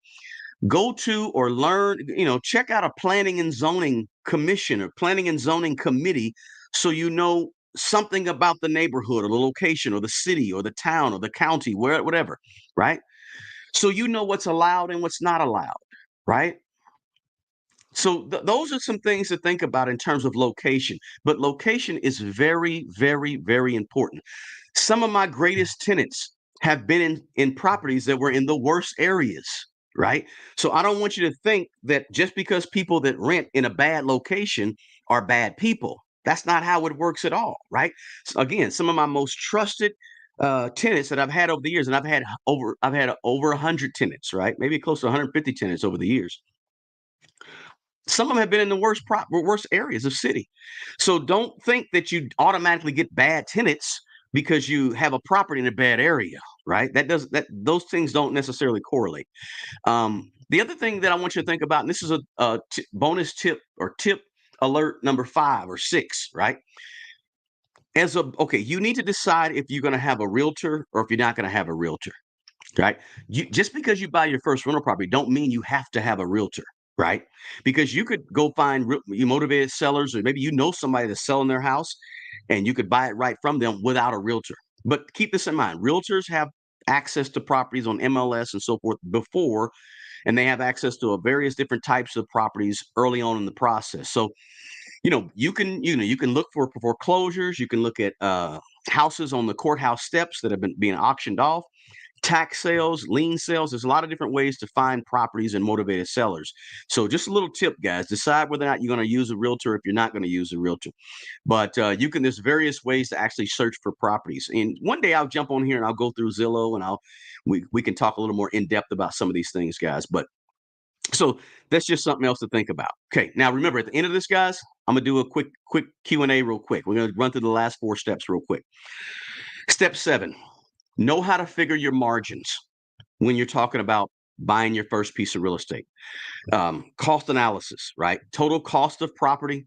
Go to or learn, check out a planning and zoning commission or planning and zoning committee so you know something about the neighborhood or the location or the city or the town or the county, whatever, right? So you know what's allowed and what's not allowed, right? So those are some things to think about in terms of location. But location is very, very, very important. Some of my greatest tenants have been in properties that were in the worst areas, right? So I don't want you to think that just because people that rent in a bad location are bad people. That's not how it works at all, right? So again, some of my most trusted tenants that I've had over the years, and I've had over 100 tenants, right? Maybe close to 150 tenants over the years. Some of them have been in the worst areas of city. So don't think that you automatically get bad tenants because you have a property in a bad area, right? Those things don't necessarily correlate. The other thing that I want you to think about, and this is a bonus tip or tip alert number 5 or 6, right? Okay, you need to decide if you're going to have a realtor or if you're not going to have a realtor, right? Just because you buy your first rental property don't mean you have to have a realtor, right? Because you could go find you motivated sellers, or maybe you know somebody that's selling their house, and you could buy it right from them without a realtor. But keep this in mind: realtors have access to properties on MLS and so forth before, and they have access to various different types of properties early on in the process. So you can look for foreclosures, you can look at houses on the courthouse steps that have been being auctioned off, tax sales, lien sales. There's a lot of different ways to find properties and motivated sellers. So just a little tip, guys: decide whether or not you're going to use a realtor if you're not going to use a realtor. But there's various ways to actually search for properties. And one day I'll jump on here and I'll go through Zillow, and we can talk a little more in depth about some of these things, guys. But so that's just something else to think about. Okay, now remember, at the end of this, guys, I'm gonna do a quick Q&A real quick. We're gonna run through the last 4 steps real quick. Step 7: know how to figure your margins when you're talking about buying your first piece of real estate. Cost analysis, right? Total cost of property,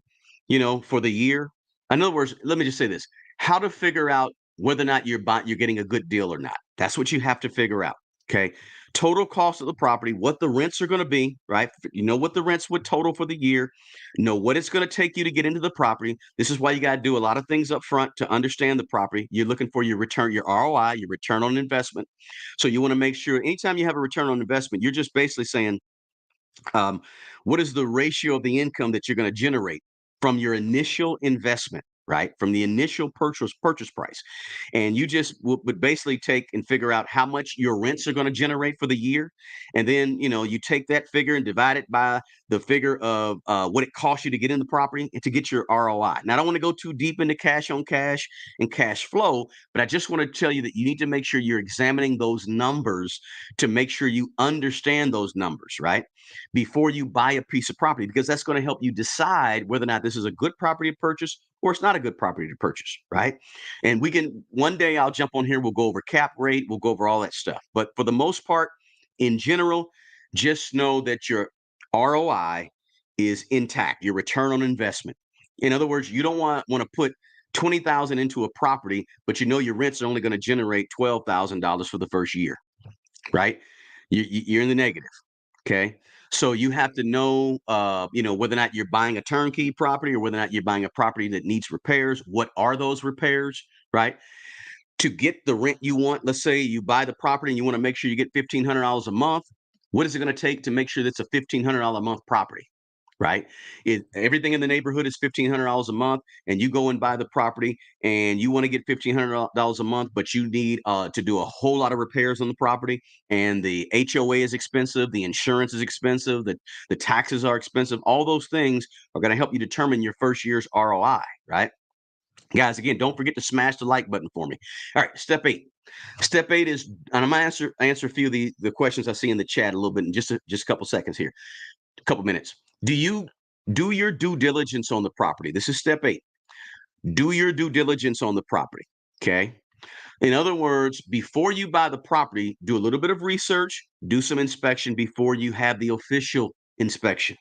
for the year. In other words, let me just say this: how to figure out whether or not you're getting a good deal or not. That's what you have to figure out. Okay. Total cost of the property, what the rents are going to be, right? You know what the rents would total for the year, know what it's going to take you to get into the property. This is why you got to do a lot of things up front to understand the property. You're looking for your return, your ROI, your return on investment. So you want to make sure anytime you have a return on investment, you're just basically saying, um, what is the ratio of the income that you're going to generate from your initial investment, right? From the initial purchase price. And you just would basically take and figure out how much your rents are going to generate for the year. And then, you take that figure and divide it by the figure of what it costs you to get in the property and to get your ROI. Now, I don't want to go too deep into cash on cash and cash flow, but I just want to tell you that you need to make sure you're examining those numbers to make sure you understand those numbers, right? Before you buy a piece of property, because that's going to help you decide whether or not this is a good property to purchase or it's not a good property to purchase, right? And one day I'll jump on here, we'll go over cap rate, we'll go over all that stuff. But for the most part, in general, just know that your ROI is intact, your return on investment. In other words, you don't want to put 20,000 into a property, but your rents are only going to generate $12,000 for the first year, right? You're in the negative. Okay. So you have to know, whether or not you're buying a turnkey property or whether or not you're buying a property that needs repairs. What are those repairs, right? To get the rent you want, let's say you buy the property and you want to make sure you get $1,500 a month. What is it going to take to make sure that's a $1,500 a month property? Right? Everything in the neighborhood is $1,500 a month, and you go and buy the property, and you want to get $1,500 a month, but you need to do a whole lot of repairs on the property, and the HOA is expensive, the insurance is expensive, the taxes are expensive. All those things are going to help you determine your first year's ROI, right? Guys, again, don't forget to smash the like button for me. All right, step 8. Step 8 is, and I'm going to answer a few of the questions I see in the chat a little bit in just a couple seconds here, a couple minutes. Do you do your due diligence on the property? This is step 8. Do your due diligence on the property. Okay. In other words, before you buy the property, do a little bit of research, do some inspection before you have the official inspection.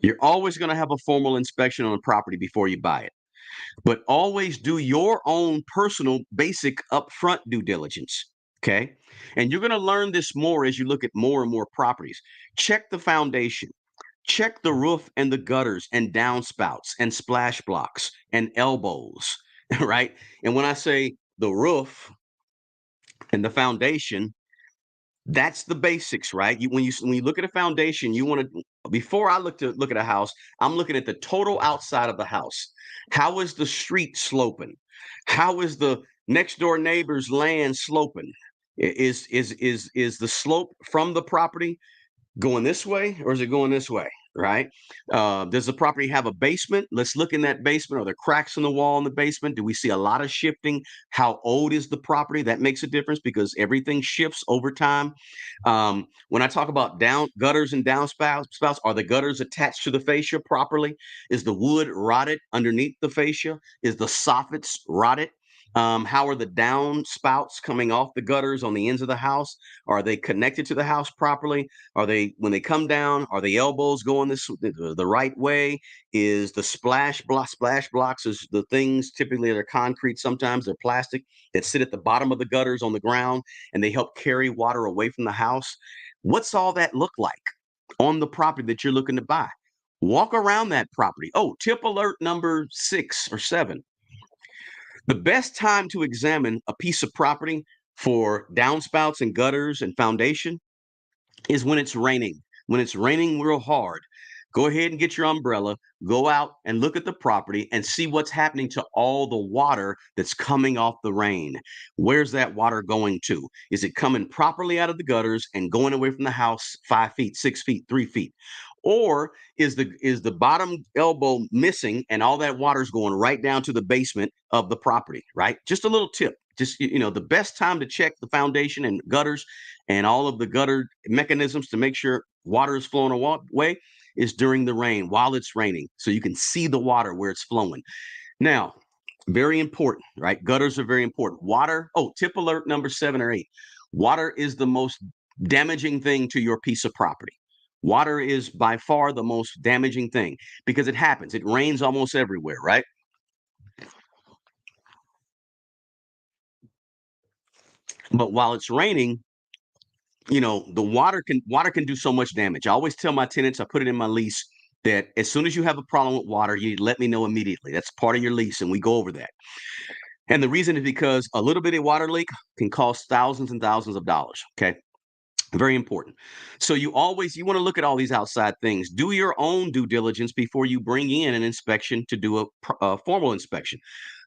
You're always going to have a formal inspection on the property before you buy it, but always do your own personal basic upfront due diligence. Okay. And you're going to learn this more as you look at more and more properties. Check the foundation. Check the roof and the gutters and downspouts and splash blocks and elbows, right? And when I say the roof and the foundation, that's the basics, right? When you look at a foundation, you want to, before I look at a house, I'm looking at the total outside of the house. How is the street sloping? How is the next door neighbor's land sloping? Is the slope from the property going this way or is it going this way? right? Does the property have a basement? Let's look in that basement. Are there cracks in the wall in the basement? Do we see a lot of shifting? How old is the property? That makes a difference because everything shifts over time. When I talk about down gutters and downspouts, are the gutters attached to the fascia properly? Is the wood rotted underneath the fascia? Is the soffits rotted? How are the downspouts coming off the gutters on the ends of the house? Are they connected to the house properly? Are they, when they come down, are the elbows going the right way? Is the splash blocks is the things typically they're concrete, sometimes they're plastic, that sit at the bottom of the gutters on the ground and they help carry water away from the house. What's all that look like on the property that you're looking to buy? Walk around that property. Oh, tip alert number 6 or 7. The best time to examine a piece of property for downspouts and gutters and foundation is when it's raining. When it's raining real hard, go ahead and get your umbrella, go out and look at the property and see what's happening to all the water that's coming off the rain. Where's that water going to? Is it coming properly out of the gutters and going away from the house 5 feet, 6 feet, 3 feet? Or is the bottom elbow missing and all that water is going right down to the basement of the property, right? Just a little tip. Just, the best time to check the foundation and gutters and all of the gutter mechanisms to make sure water is flowing away is during the rain, while it's raining, so you can see the water where it's flowing. Now, very important, right? Gutters are very important. Water, oh, tip alert number 7 or 8. Water is the most damaging thing to your piece of property. Water is by far the most damaging thing because it happens. It rains almost everywhere, right? But while it's raining, the water can do so much damage. I always tell my tenants, I put it in my lease, that as soon as you have a problem with water, you let me know immediately. That's part of your lease, and we go over that. And the reason is because a little bit of water leak can cost thousands and thousands of dollars. Okay. Very important. So you want to look at all these outside things. Do your own due diligence before you bring in an inspection to do a formal inspection.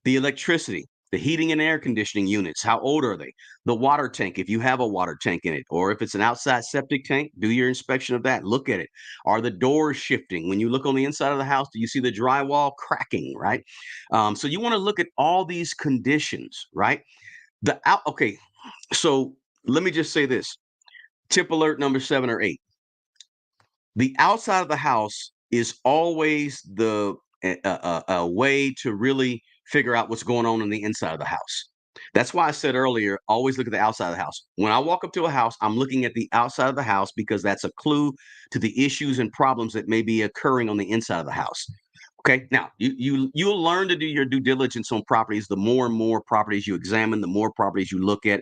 The electricity, the heating and air conditioning units, how old are they? The water tank, if you have a water tank in it, or if it's an outside septic tank, do your inspection of that. Look at it. Are the doors shifting? When you look on the inside of the house, do you see the drywall cracking, right? So you want to look at all these conditions, right? Okay, so let me just say this. Tip alert number 7 or 8. The outside of the house is always a way to really figure out what's going on the inside of the house. That's why I said earlier, always look at the outside of the house. When I walk up to a house, I'm looking at the outside of the house because that's a clue to the issues and problems that may be occurring on the inside of the house. Okay. Now you'll learn to do your due diligence on properties. The more and more properties you examine, the more properties you look at,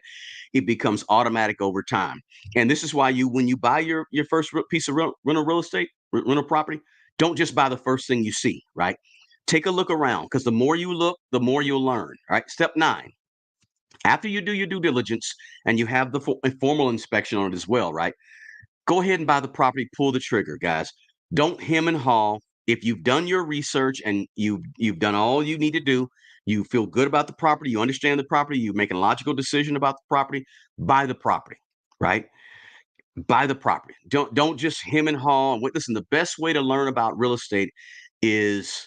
it becomes automatic over time. And this is why when you buy your first piece of rental real estate, rental property, don't just buy the first thing you see, right? Take a look around, because the more you look, the more you'll learn. Right. Step 9. After you do your due diligence and you have the formal inspection on it as well, right? Go ahead and buy the property, pull the trigger, guys. Don't hem and haw. If you've done your research and you've done all you need to do, you feel good about the property, you understand the property, you're making a logical decision about the property, buy the property, right? Buy the property. Don't just hem and haw. Listen, the best way to learn about real estate is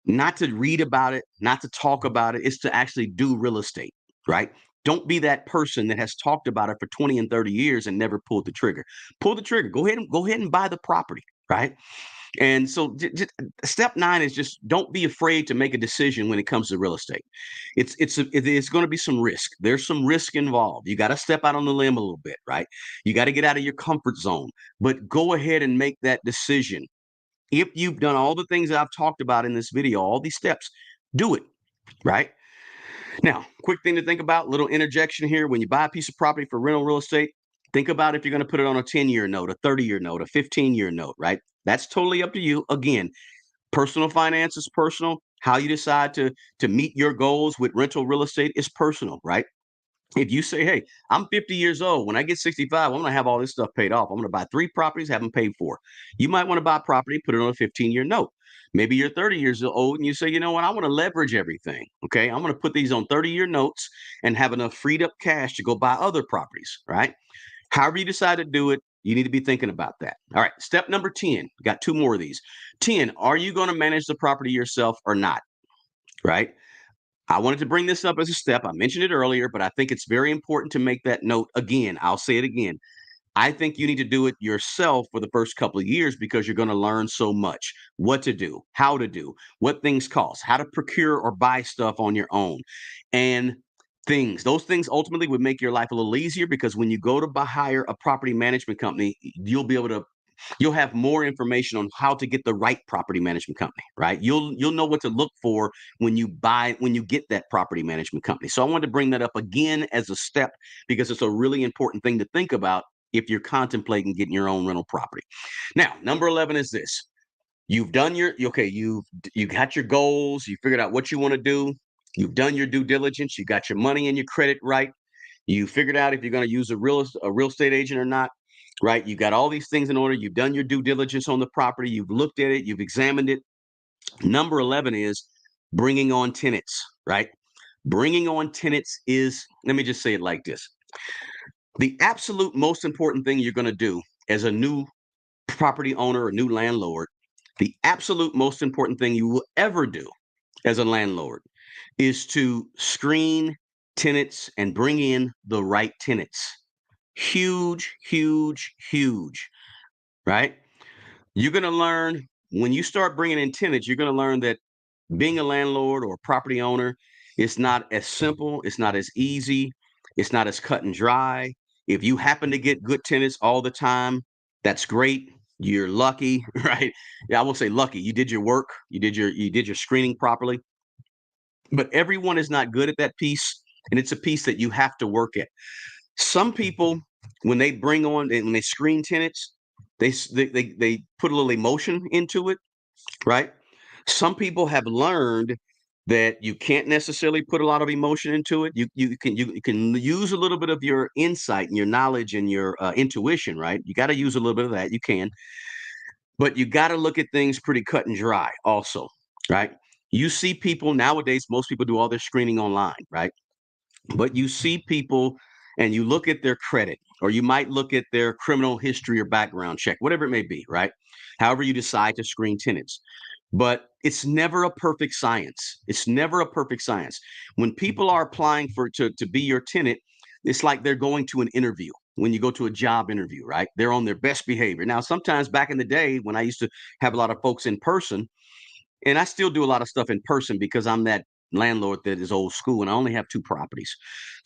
not to read about it, not to talk about it, is to actually do real estate, right? Don't be that person that has talked about it for 20 and 30 years and never pulled the trigger. Pull the trigger. Go ahead and buy the property, right? And so step 9 is just don't be afraid to make a decision when it comes to real estate. It's going to be some risk. There's some risk involved. You got to step out on the limb a little bit, right? You got to get out of your comfort zone, but go ahead and make that decision. If you've done all the things that I've talked about in this video, all these steps, do it, right? Now, quick thing to think about, little interjection here. When you buy a piece of property for rental real estate, think about if you're going to put it on a 10-year note, a 30-year note, a 15-year note, right? That's totally up to you. Again, personal finance is personal. How you decide to meet your goals with rental real estate is personal, right? If you say, hey, I'm 50 years old, when I get 65, I'm going to have all this stuff paid off. I'm going to buy 3 properties, have them paid for. You might want to buy a property, put it on a 15-year note. Maybe you're 30 years old and you say, you know what, I want to leverage everything. Okay, I'm going to put these on 30-year notes and have enough freed up cash to go buy other properties, right? However you decide to do it, You need to be thinking about that. All right. Step number 10. Got two more of these. 10. Are you going to manage the property yourself or not? Right. I wanted to bring this up as a step. I mentioned it earlier, but I think it's very important to make that note again. I'll say it again. I think you need to do it yourself for the first couple of years because you're going to learn so much what to do, how to do, what things cost, how to procure or buy stuff on your own, and things. Those things ultimately would make your life a little easier because when you go to hire a property management company, you'll have more information on how to get the right property management company, right? You'll know what to look for when you get that property management company. So I wanted to bring that up again as a step because it's a really important thing to think about if you're contemplating getting your own rental property. Now, number 11 is this. You've done your okay, you got your goals, you figured out what you want to do, you've done your due diligence, you got your money and your credit right. You figured out if you're going to use a real estate agent or not, right? You got all these things in order. You've done your due diligence on the property. You've looked at it. You've examined it. Number 11 is bringing on tenants, right? Bringing on tenants is, let me just say it like this. The absolute most important thing you're going to do as a new property owner or new landlord, the absolute most important thing you will ever do as a landlord is to screen tenants and bring in the right tenants. Huge, huge, huge, right? You're going to learn when you start bringing in tenants, you're going to learn that being a landlord or a property owner, it's not as simple, it's not as easy, it's not as cut and dry. If you happen to get good tenants all the time, that's great. You're lucky, right? Yeah, I won't say lucky. You did your work, you did your screening properly. But everyone is not good at that piece, and it's a piece that you have to work at. Some people, when they bring on and when they screen tenants, they put a little emotion into it, right? Some people have learned that you can't necessarily put a lot of emotion into it. You can use a little bit of your insight and your knowledge and your intuition, right? You got to use a little bit of that. You can, but you got to look at things pretty cut and dry, also, right? You see people nowadays. Most people do all their screening online, right? But you see people and you look at their credit, or you might look at their criminal history or background check, whatever it may be, right? However, you decide to screen tenants. But it's never a perfect science. It's never a perfect science. When people are applying to be your tenant, it's like they're going to an interview. When you go to a job interview, right? They're on their best behavior. Now, sometimes back in the day when I used to have a lot of folks in person, and I still do a lot of stuff in person because I'm that landlord that is old school and I only have two properties.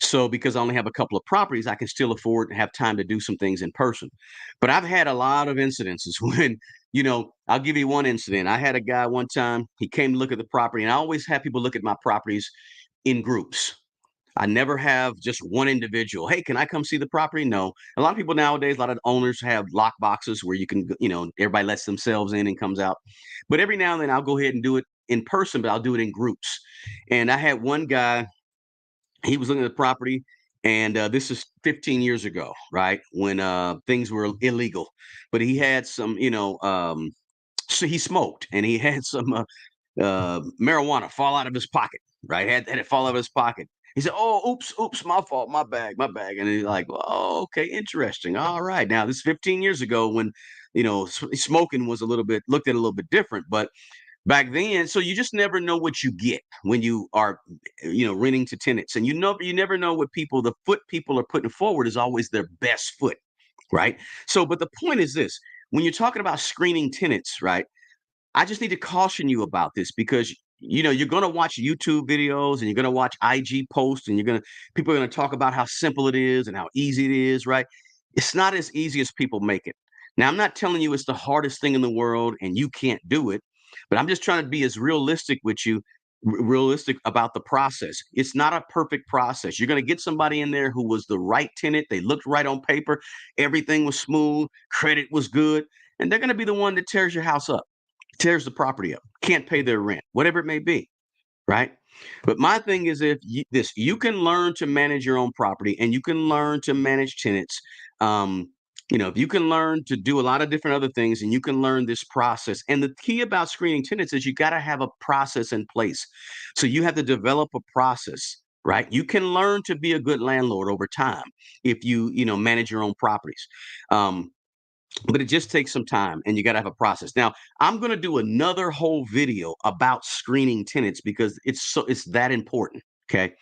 So because I only have a couple of properties, I can still afford and have time to do some things in person. But I've had a lot of incidences when, I'll give you one incident. I had a guy one time, he came to look at the property, and I always have people look at my properties in groups. I never have just one individual. Hey, can I come see the property? No. A lot of people nowadays, a lot of owners have lock boxes where you can, everybody lets themselves in and comes out. But every now and then I'll go ahead and do it in person, but I'll do it in groups. And I had one guy, he was looking at the property, and this is 15 years ago, right? When things were illegal. But he had some, so he smoked and he had some marijuana fall out of his pocket, right? Had it fall out of his pocket. He said, "Oh, oops, my fault, my bag, my bag." And he's like, "Well, oh, okay, interesting. All right." Now, this is 15 years ago when, smoking was looked at a little bit different, but back then, so you just never know what you get when you are, renting to tenants, and you never know what the foot people are putting forward is always their best foot, right? So, but the point is this: when you're talking about screening tenants, right? I just need to caution you about this because you're going to watch YouTube videos and you're going to watch IG posts and people are going to talk about how simple it is and how easy it is, right? It's not as easy as people make it. Now, I'm not telling you it's the hardest thing in the world and you can't do it, but I'm just trying to be as realistic with you, realistic about the process. It's not a perfect process. You're going to get somebody in there who was the right tenant. They looked right on paper. Everything was smooth. Credit was good. And they're going to be the one that tears your house up, tears the property up, can't pay their rent, whatever it may be, right? But my thing is, if you can learn to manage your own property and you can learn to manage tenants, um, if you can learn to do a lot of different other things and you can learn this process. And the key about screening tenants is you got to have a process in place. So you have to develop a process, right? You can learn to be a good landlord over time if you manage your own properties. but it just takes some time, and you got to have a process. Now, I'm going to do another whole video about screening tenants because it's that important. Okay.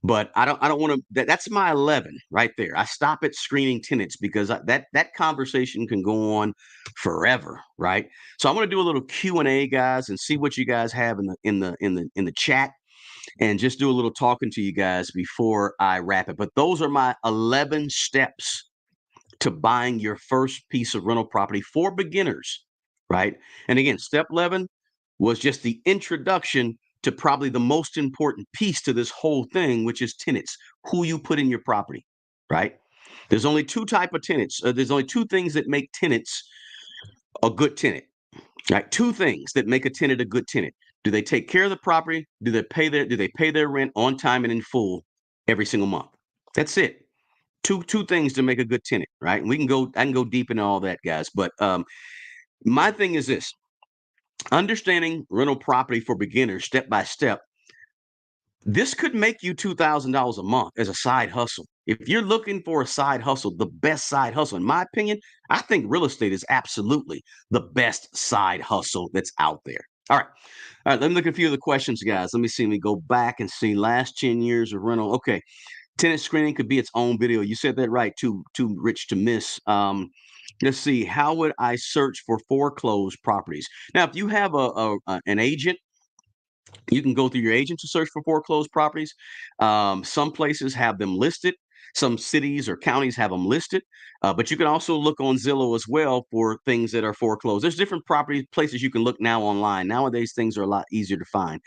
But I don't want to that's my 11 right there. I stop at screening tenants because that conversation can go on forever, right? So I'm going to do a little Q&A, guys, and see what you guys have in the chat, and just do a little talking to you guys before I wrap it. But those are my 11 steps to buying your first piece of rental property for beginners, right? And again, step 11 was just the introduction to probably the most important piece to this whole thing, which is tenants, who you put in your property, right? There's only two type of tenants. There's only two things that make tenants a good tenant, right? Two things that make a tenant a good tenant. Do they take care of the property? Do they pay their rent on time and in full every single month? That's it. Two things to make a good tenant, right? And I can go deep into all that, guys. But my thing is this: understanding rental property for beginners, step by step. This could make you $2,000 a month as a side hustle. If you're looking for a side hustle, the best side hustle, in my opinion, I think real estate is absolutely the best side hustle that's out there. All right. All right. Let me look at a few of the questions, guys. Let me see. Let me go back and see last 10 years of rental. Okay. Tenant screening could be its own video. You said that right. Too rich to miss. Let's see. How would I search for foreclosed properties? Now, if you have an agent, you can go through your agent to search for foreclosed properties. Some places have them listed. Some cities or counties have them listed, but you can also look on Zillow as well for things that are foreclosed. There's different property places you can look now online. Nowadays, things are a lot easier to find.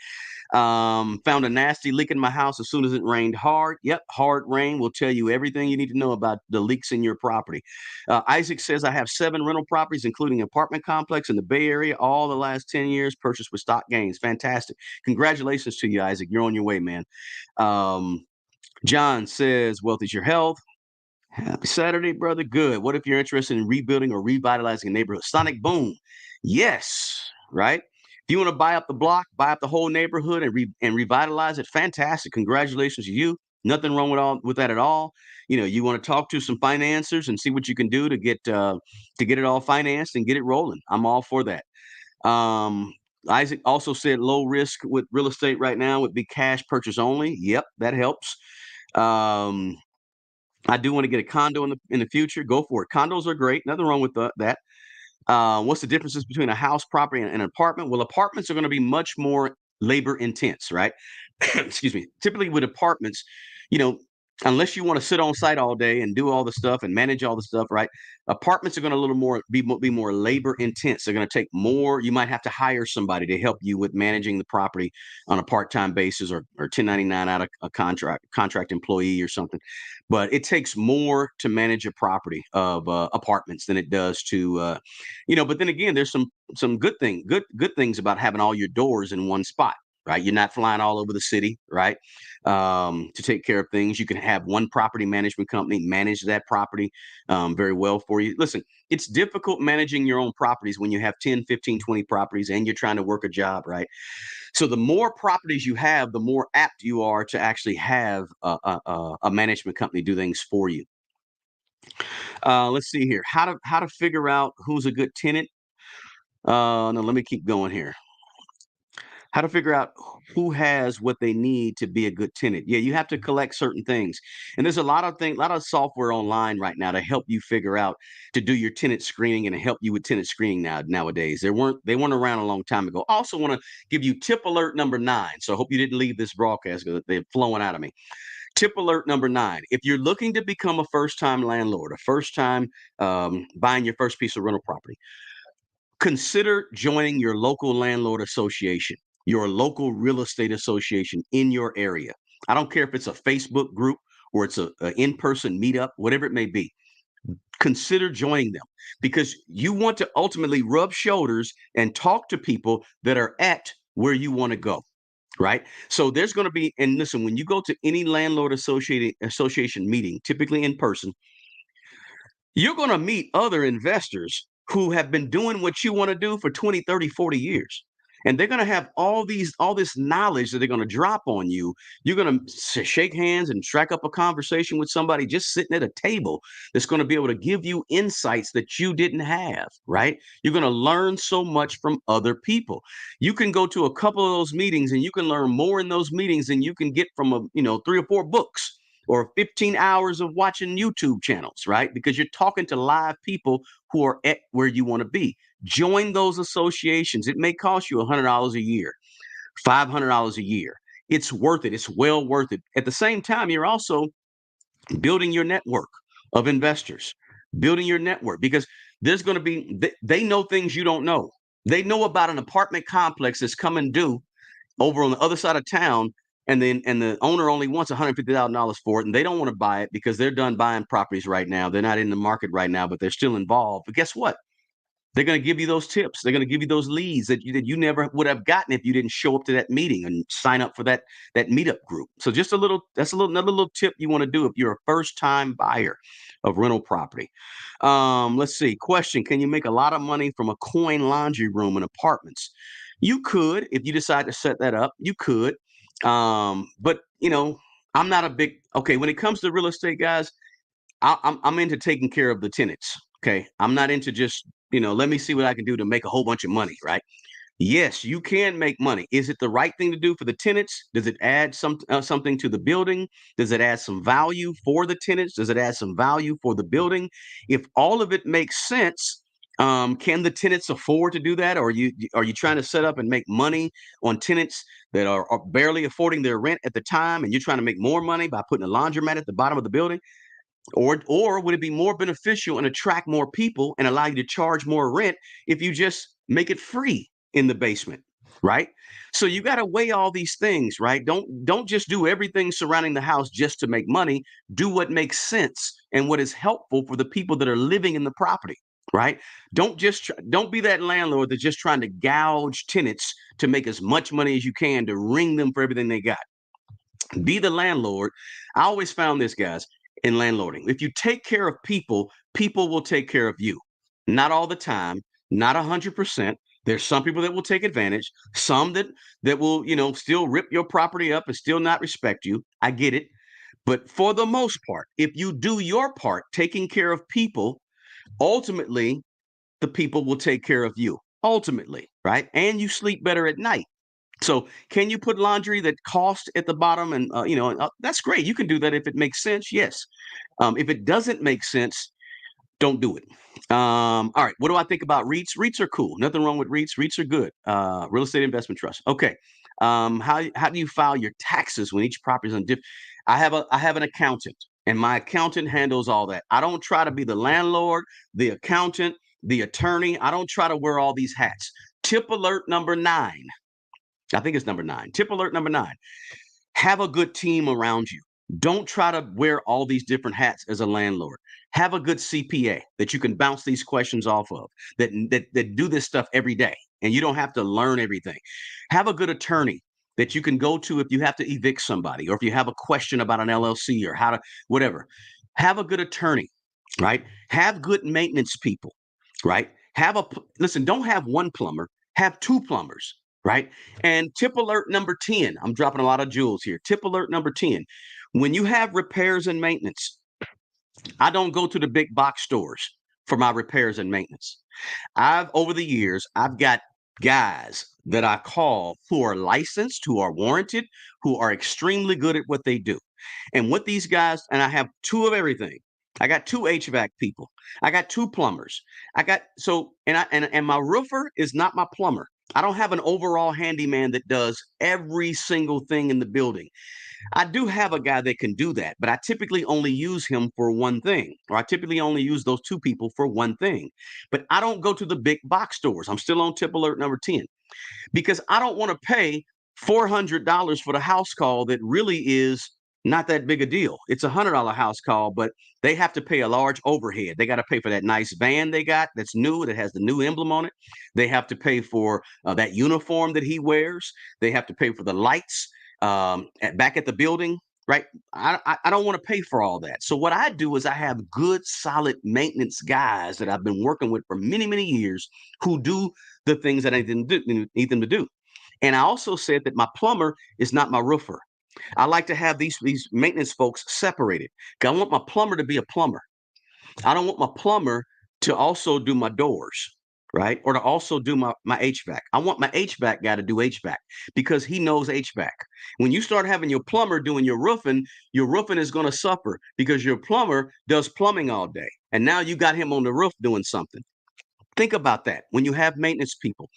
Found a nasty leak in my house as soon as it rained hard. Yep, hard rain will tell you everything you need to know about the leaks in your property. Isaac says, I have 7 rental properties, including an apartment complex in the Bay Area, all the last 10 years, purchased with stock gains. Fantastic. Congratulations to you, Isaac. You're on your way, man. Um, John says, wealth is your health. Happy Saturday, brother. Good. What if you're interested in rebuilding or revitalizing a neighborhood? Sonic Boom. Yes. Right. If you want to buy up the block, buy up the whole neighborhood and revitalize it, fantastic. Congratulations to you. Nothing wrong with that at all. You want to talk to some financiers and see what you can do to get it all financed and get it rolling. I'm all for that. Um, Isaac also said low risk with real estate right now would be cash purchase only. Yep, that helps. Um, I do want to get a condo in the future. Go for it. Condos are great. Nothing wrong with that. What's the differences between a house property and an apartment? Well, apartments are going to be much more labor intense, right? Excuse me. Typically with apartments, you know, unless you want to sit on site all day and do all the stuff and manage all the stuff, right? Apartments are going to a little more be more labor intense. They're going to take more. You might have to hire somebody to help you with managing the property on a part-time basis, or 1099 out of a contract employee or something. But it takes more to manage a property of apartments than it does to. But then again, there's some good things about having all your doors in one spot, right? You're not flying all over the city, right? To take care of things. You can have one property management company manage that property very well for you. Listen, it's difficult managing your own properties when you have 10, 15, 20 properties and you're trying to work a job, right? So the more properties you have, the more apt you are to actually have a management company do things for you. Let's see here. How to figure out who's a good tenant. No, let me keep going here. How to figure out who has what they need to be a good tenant. Yeah, you have to collect certain things. And there's a lot of software online right now to help you figure out to do your tenant screening and to help you with tenant screening nowadays. They weren't around a long time ago. I also want to give you tip alert number 9. So I hope you didn't leave this broadcast because they're flowing out of me. Tip alert number 9. If you're looking to become a first-time landlord, a first-time buying your first piece of rental property, consider joining your local landlord association, your local real estate association in your area. I don't care if it's a Facebook group or it's a in-person meetup, whatever it may be. Consider joining them because you want to ultimately rub shoulders and talk to people that are at where you want to go. Right. So there's going to be, and listen, when you go to any landlord association meeting, typically in person, you're going to meet other investors who have been doing what you want to do for 20, 30, 40 years. And they're going to have all this knowledge that they're going to drop on you. You're going to shake hands and strike up a conversation with somebody just sitting at a table that's going to be able to give you insights that you didn't have, right? You're going to learn so much from other people. You can go to a couple of those meetings and you can learn more in those meetings than you can get from 3 or 4 books or 15 hours of watching YouTube channels, right? Because you're talking to live people who are at where you want to be. Join those associations. It may cost you $100 a year, $500 a year. It's worth it. It's well worth it. At the same time, you're also building your network of investors, building your network, because there's going to be, they know things you don't know. They know about an apartment complex that's coming due over on the other side of town, and the owner only wants $150,000 for it, and they don't want to buy it because they're done buying properties right now. They're not in the market right now, but they're still involved. But guess what? They're going to give you those tips. They're going to give you those leads that you never would have gotten if you didn't show up to that meeting and sign up for that meetup group. So just another little tip you want to do if you're a first time buyer of rental property. Let's see. Question: can you make a lot of money from a coin laundry room in apartments? You could, if you decide to set that up. You could, but I'm not a big okay when it comes to real estate, guys. I'm into taking care of the tenants. Okay. I'm not into just, let me see what I can do to make a whole bunch of money, right? Yes, you can make money. Is it the right thing to do for the tenants? Does it add something to the building? Does it add some value for the tenants? Does it add some value for the building? If all of it makes sense, can the tenants afford to do that? Or are you trying to set up and make money on tenants that are barely affording their rent at the time, and you're trying to make more money by putting a laundromat at the bottom of the building? Or would it be more beneficial and attract more people and allow you to charge more rent if you just make it free in the basement, right? So you got to weigh all these things, right? Don't just do everything surrounding the house just to make money. Do what makes sense and what is helpful for the people that are living in the property, right? Don't be that landlord that's just trying to gouge tenants to make as much money as you can to ring them for everything they got. Be the landlord. I always found this, guys, in landlording. If you take care of people, people will take care of you. Not all the time, not 100%. There's some people that will take advantage, some that will, still rip your property up and still not respect you. I get it. But for the most part, if you do your part taking care of people, ultimately the people will take care of you. Ultimately, right? And you sleep better at night. So can you put laundry that cost at the bottom? And, that's great. You can do that if it makes sense. Yes. If it doesn't make sense, don't do it. All right. What do I think about REITs? REITs are cool. Nothing wrong with REITs. REITs are good. Real estate investment trust. Okay. How do you file your taxes when each property is on different? I have an accountant, and my accountant handles all that. I don't try to be the landlord, the accountant, the attorney. I don't try to wear all these hats. Tip alert number 9. I think it's number 9. Tip alert number 9. Have a good team around you. Don't try to wear all these different hats as a landlord. Have a good CPA that you can bounce these questions off of, that do this stuff every day, and you don't have to learn everything. Have a good attorney that you can go to if you have to evict somebody, or if you have a question about an LLC or how to whatever. Have a good attorney, right? Have good maintenance people, right? Listen, don't have one plumber, have 2 plumbers, right? And tip alert number 10, I'm dropping a lot of jewels here. Tip alert number 10, when you have repairs and maintenance, I don't go to the big box stores for my repairs and maintenance. Over the years, I've got guys that I call who are licensed, who are warranted, who are extremely good at what they do. And what these guys, and I have 2 of everything. I got 2 HVAC people. I got 2 plumbers. And my roofer is not my plumber. I don't have an overall handyman that does every single thing in the building. I do have a guy that can do that, but I typically only use him for one thing, or I typically only use those 2 people for one thing. But I don't go to the big box stores. I'm still on tip alert number 10, because I don't want to pay $400 for the house call that really is not that big a deal. It's $100 house call, but they have to pay a large overhead. They got to pay for that nice van they got that's new, that has the new emblem on it. They have to pay for that uniform that he wears. They have to pay for the lights back at the building, right? I don't want to pay for all that. So what I do is I have good, solid maintenance guys that I've been working with for many, many years who do the things that I need them to do. And I also said that my plumber is not my roofer. I like to have these maintenance folks separated. I want my plumber to be a plumber. I don't want my plumber to also do my doors, right? Or to also do my HVAC. I want my HVAC guy to do HVAC because he knows HVAC. When you start having your plumber doing your roofing is going to suffer because your plumber does plumbing all day. And now you got him on the roof doing something. Think about that. When you have maintenance people,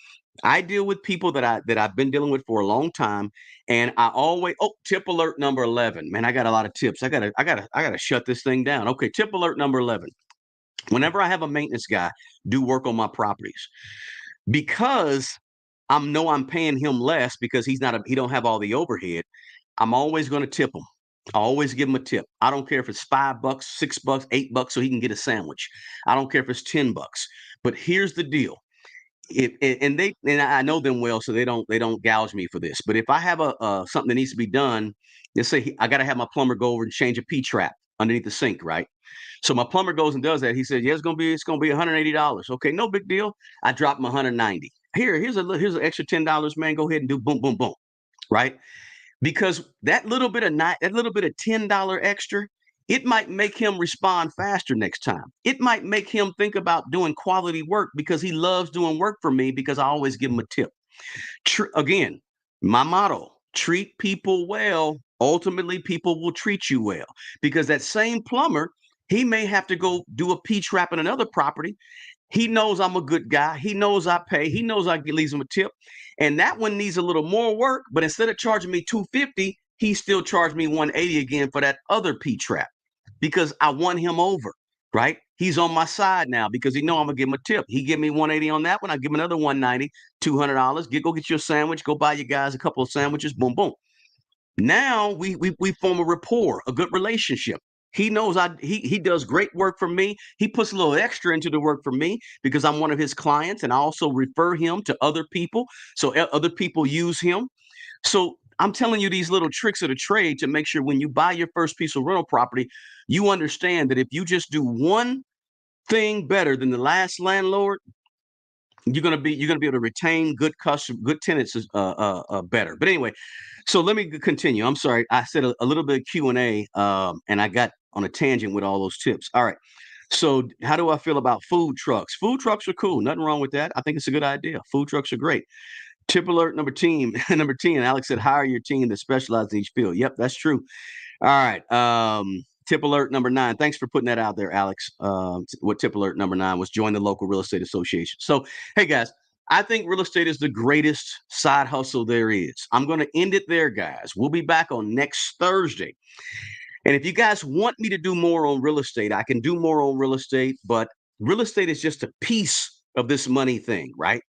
I deal with people that I've been dealing with for a long time, and I always tip alert number 11. Man, I got a lot of tips. I gotta shut this thing down. Okay, tip alert number 11. Whenever I have a maintenance guy do work on my properties, because I'm paying him less because he don't have all the overhead. I'm always going to tip him. I always give him a tip. I don't care if it's $5, $6, $8, so he can get a sandwich. I don't care if it's $10. But here's the deal: if and I know them well, so they don't gouge me for this. But if I have a something that needs to be done, let's say I got to have my plumber go over and change a P trap underneath the sink, right? So my plumber goes and does that. He says, "Yeah, it's gonna be $180." Okay, no big deal. I drop him 190. Here's an extra $10, man. Go ahead and do boom, boom, boom, right? Because that little bit of $10 extra, it might make him respond faster next time. It might make him think about doing quality work because he loves doing work for me because I always give him a tip. Again, my motto: treat people well. Ultimately, people will treat you well because that same plumber, he may have to go do a P trap in another property. He knows I'm a good guy. He knows I pay. He knows I leave him a tip. And that one needs a little more work, but instead of charging me $250, he still charged me $180 again for that other P trap because I won him over, right? He's on my side now because he know I'm gonna give him a tip. He give me $180 on that one. I give him another $190, $200. Go get your sandwich. Go buy you guys a couple of sandwiches. Boom, boom. Now we form a rapport, a good relationship. He knows he does great work for me. He puts a little extra into the work for me because I'm one of his clients, and I also refer him to other people. So other people use him. So I'm telling you these little tricks of the trade to make sure when you buy your first piece of rental property, you understand that if you just do one thing better than the last landlord, you're gonna be able to retain good tenants better. But anyway, so let me continue. I'm sorry, I said a little bit of Q&A, and I got on a tangent with all those tips. All right. So how do I feel about food trucks? Food trucks are cool. Nothing wrong with that. I think it's a good idea. Food trucks are great. Tip alert number team number 10. Alex said, hire your team that specializes in each field. Yep, that's true. All right. Tip alert number 9. Thanks for putting that out there, Alex. What tip alert number 9 was: join the local real estate association. So, hey guys, I think real estate is the greatest side hustle there is. I'm going to end it there, guys. We'll be back on next Thursday. And if you guys want me to do more on real estate, I can do more on real estate, but real estate is just a piece of this money thing, right?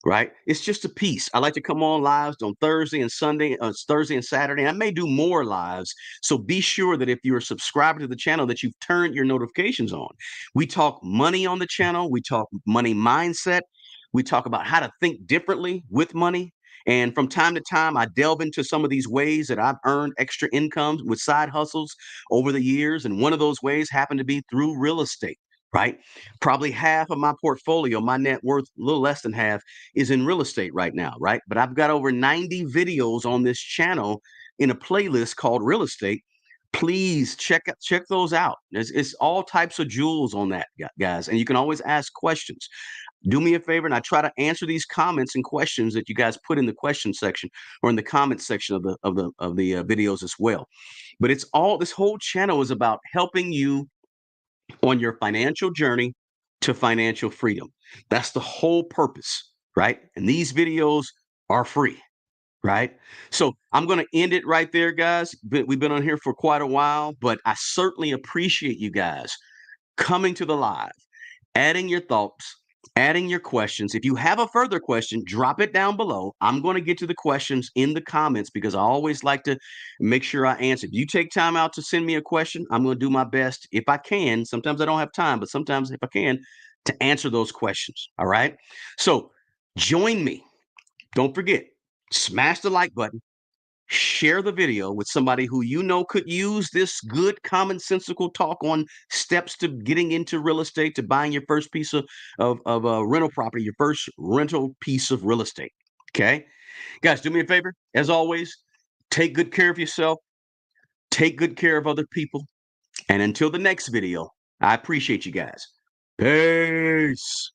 Right? It's just a piece. I like to come on lives on Thursday and Sunday, Thursday and Saturday. I may do more lives. So be sure that if you're a subscriber to the channel, that you've turned your notifications on. We talk money on the channel. We talk money mindset. We talk about how to think differently with money. And from time to time, I delve into some of these ways that I've earned extra income with side hustles over the years. And one of those ways happened to be through real estate, right? Probably half of my portfolio, my net worth, a little less than half, is in real estate right now, right? But I've got over 90 videos on this channel in a playlist called Real Estate. Please check those out. It's all types of jewels on that, guys, and you can always ask questions. Do me a favor, and I try to answer these comments and questions that you guys put in the question section or in the comment section of the videos as well. But this whole channel is about helping you on your financial journey to financial freedom. That's the whole purpose, right? And these videos are free, right? So I'm going to end it right there, guys. We've been on here for quite a while, but I certainly appreciate you guys coming to the live, adding your thoughts, adding your questions. If you have a further question, drop it down below. I'm going to get to the questions in the comments because I always like to make sure I answer. If you take time out to send me a question, I'm going to do my best if I can. Sometimes I don't have time, but sometimes if I can, to answer those questions. All right. So join me. Don't forget, smash the like button. Share the video with somebody who you know could use this good commonsensical talk on steps to getting into real estate, to buying your first piece of rental property, your first rental piece of real estate. Okay. Guys, do me a favor. As always, take good care of yourself, take good care of other people. And until the next video, I appreciate you guys. Peace.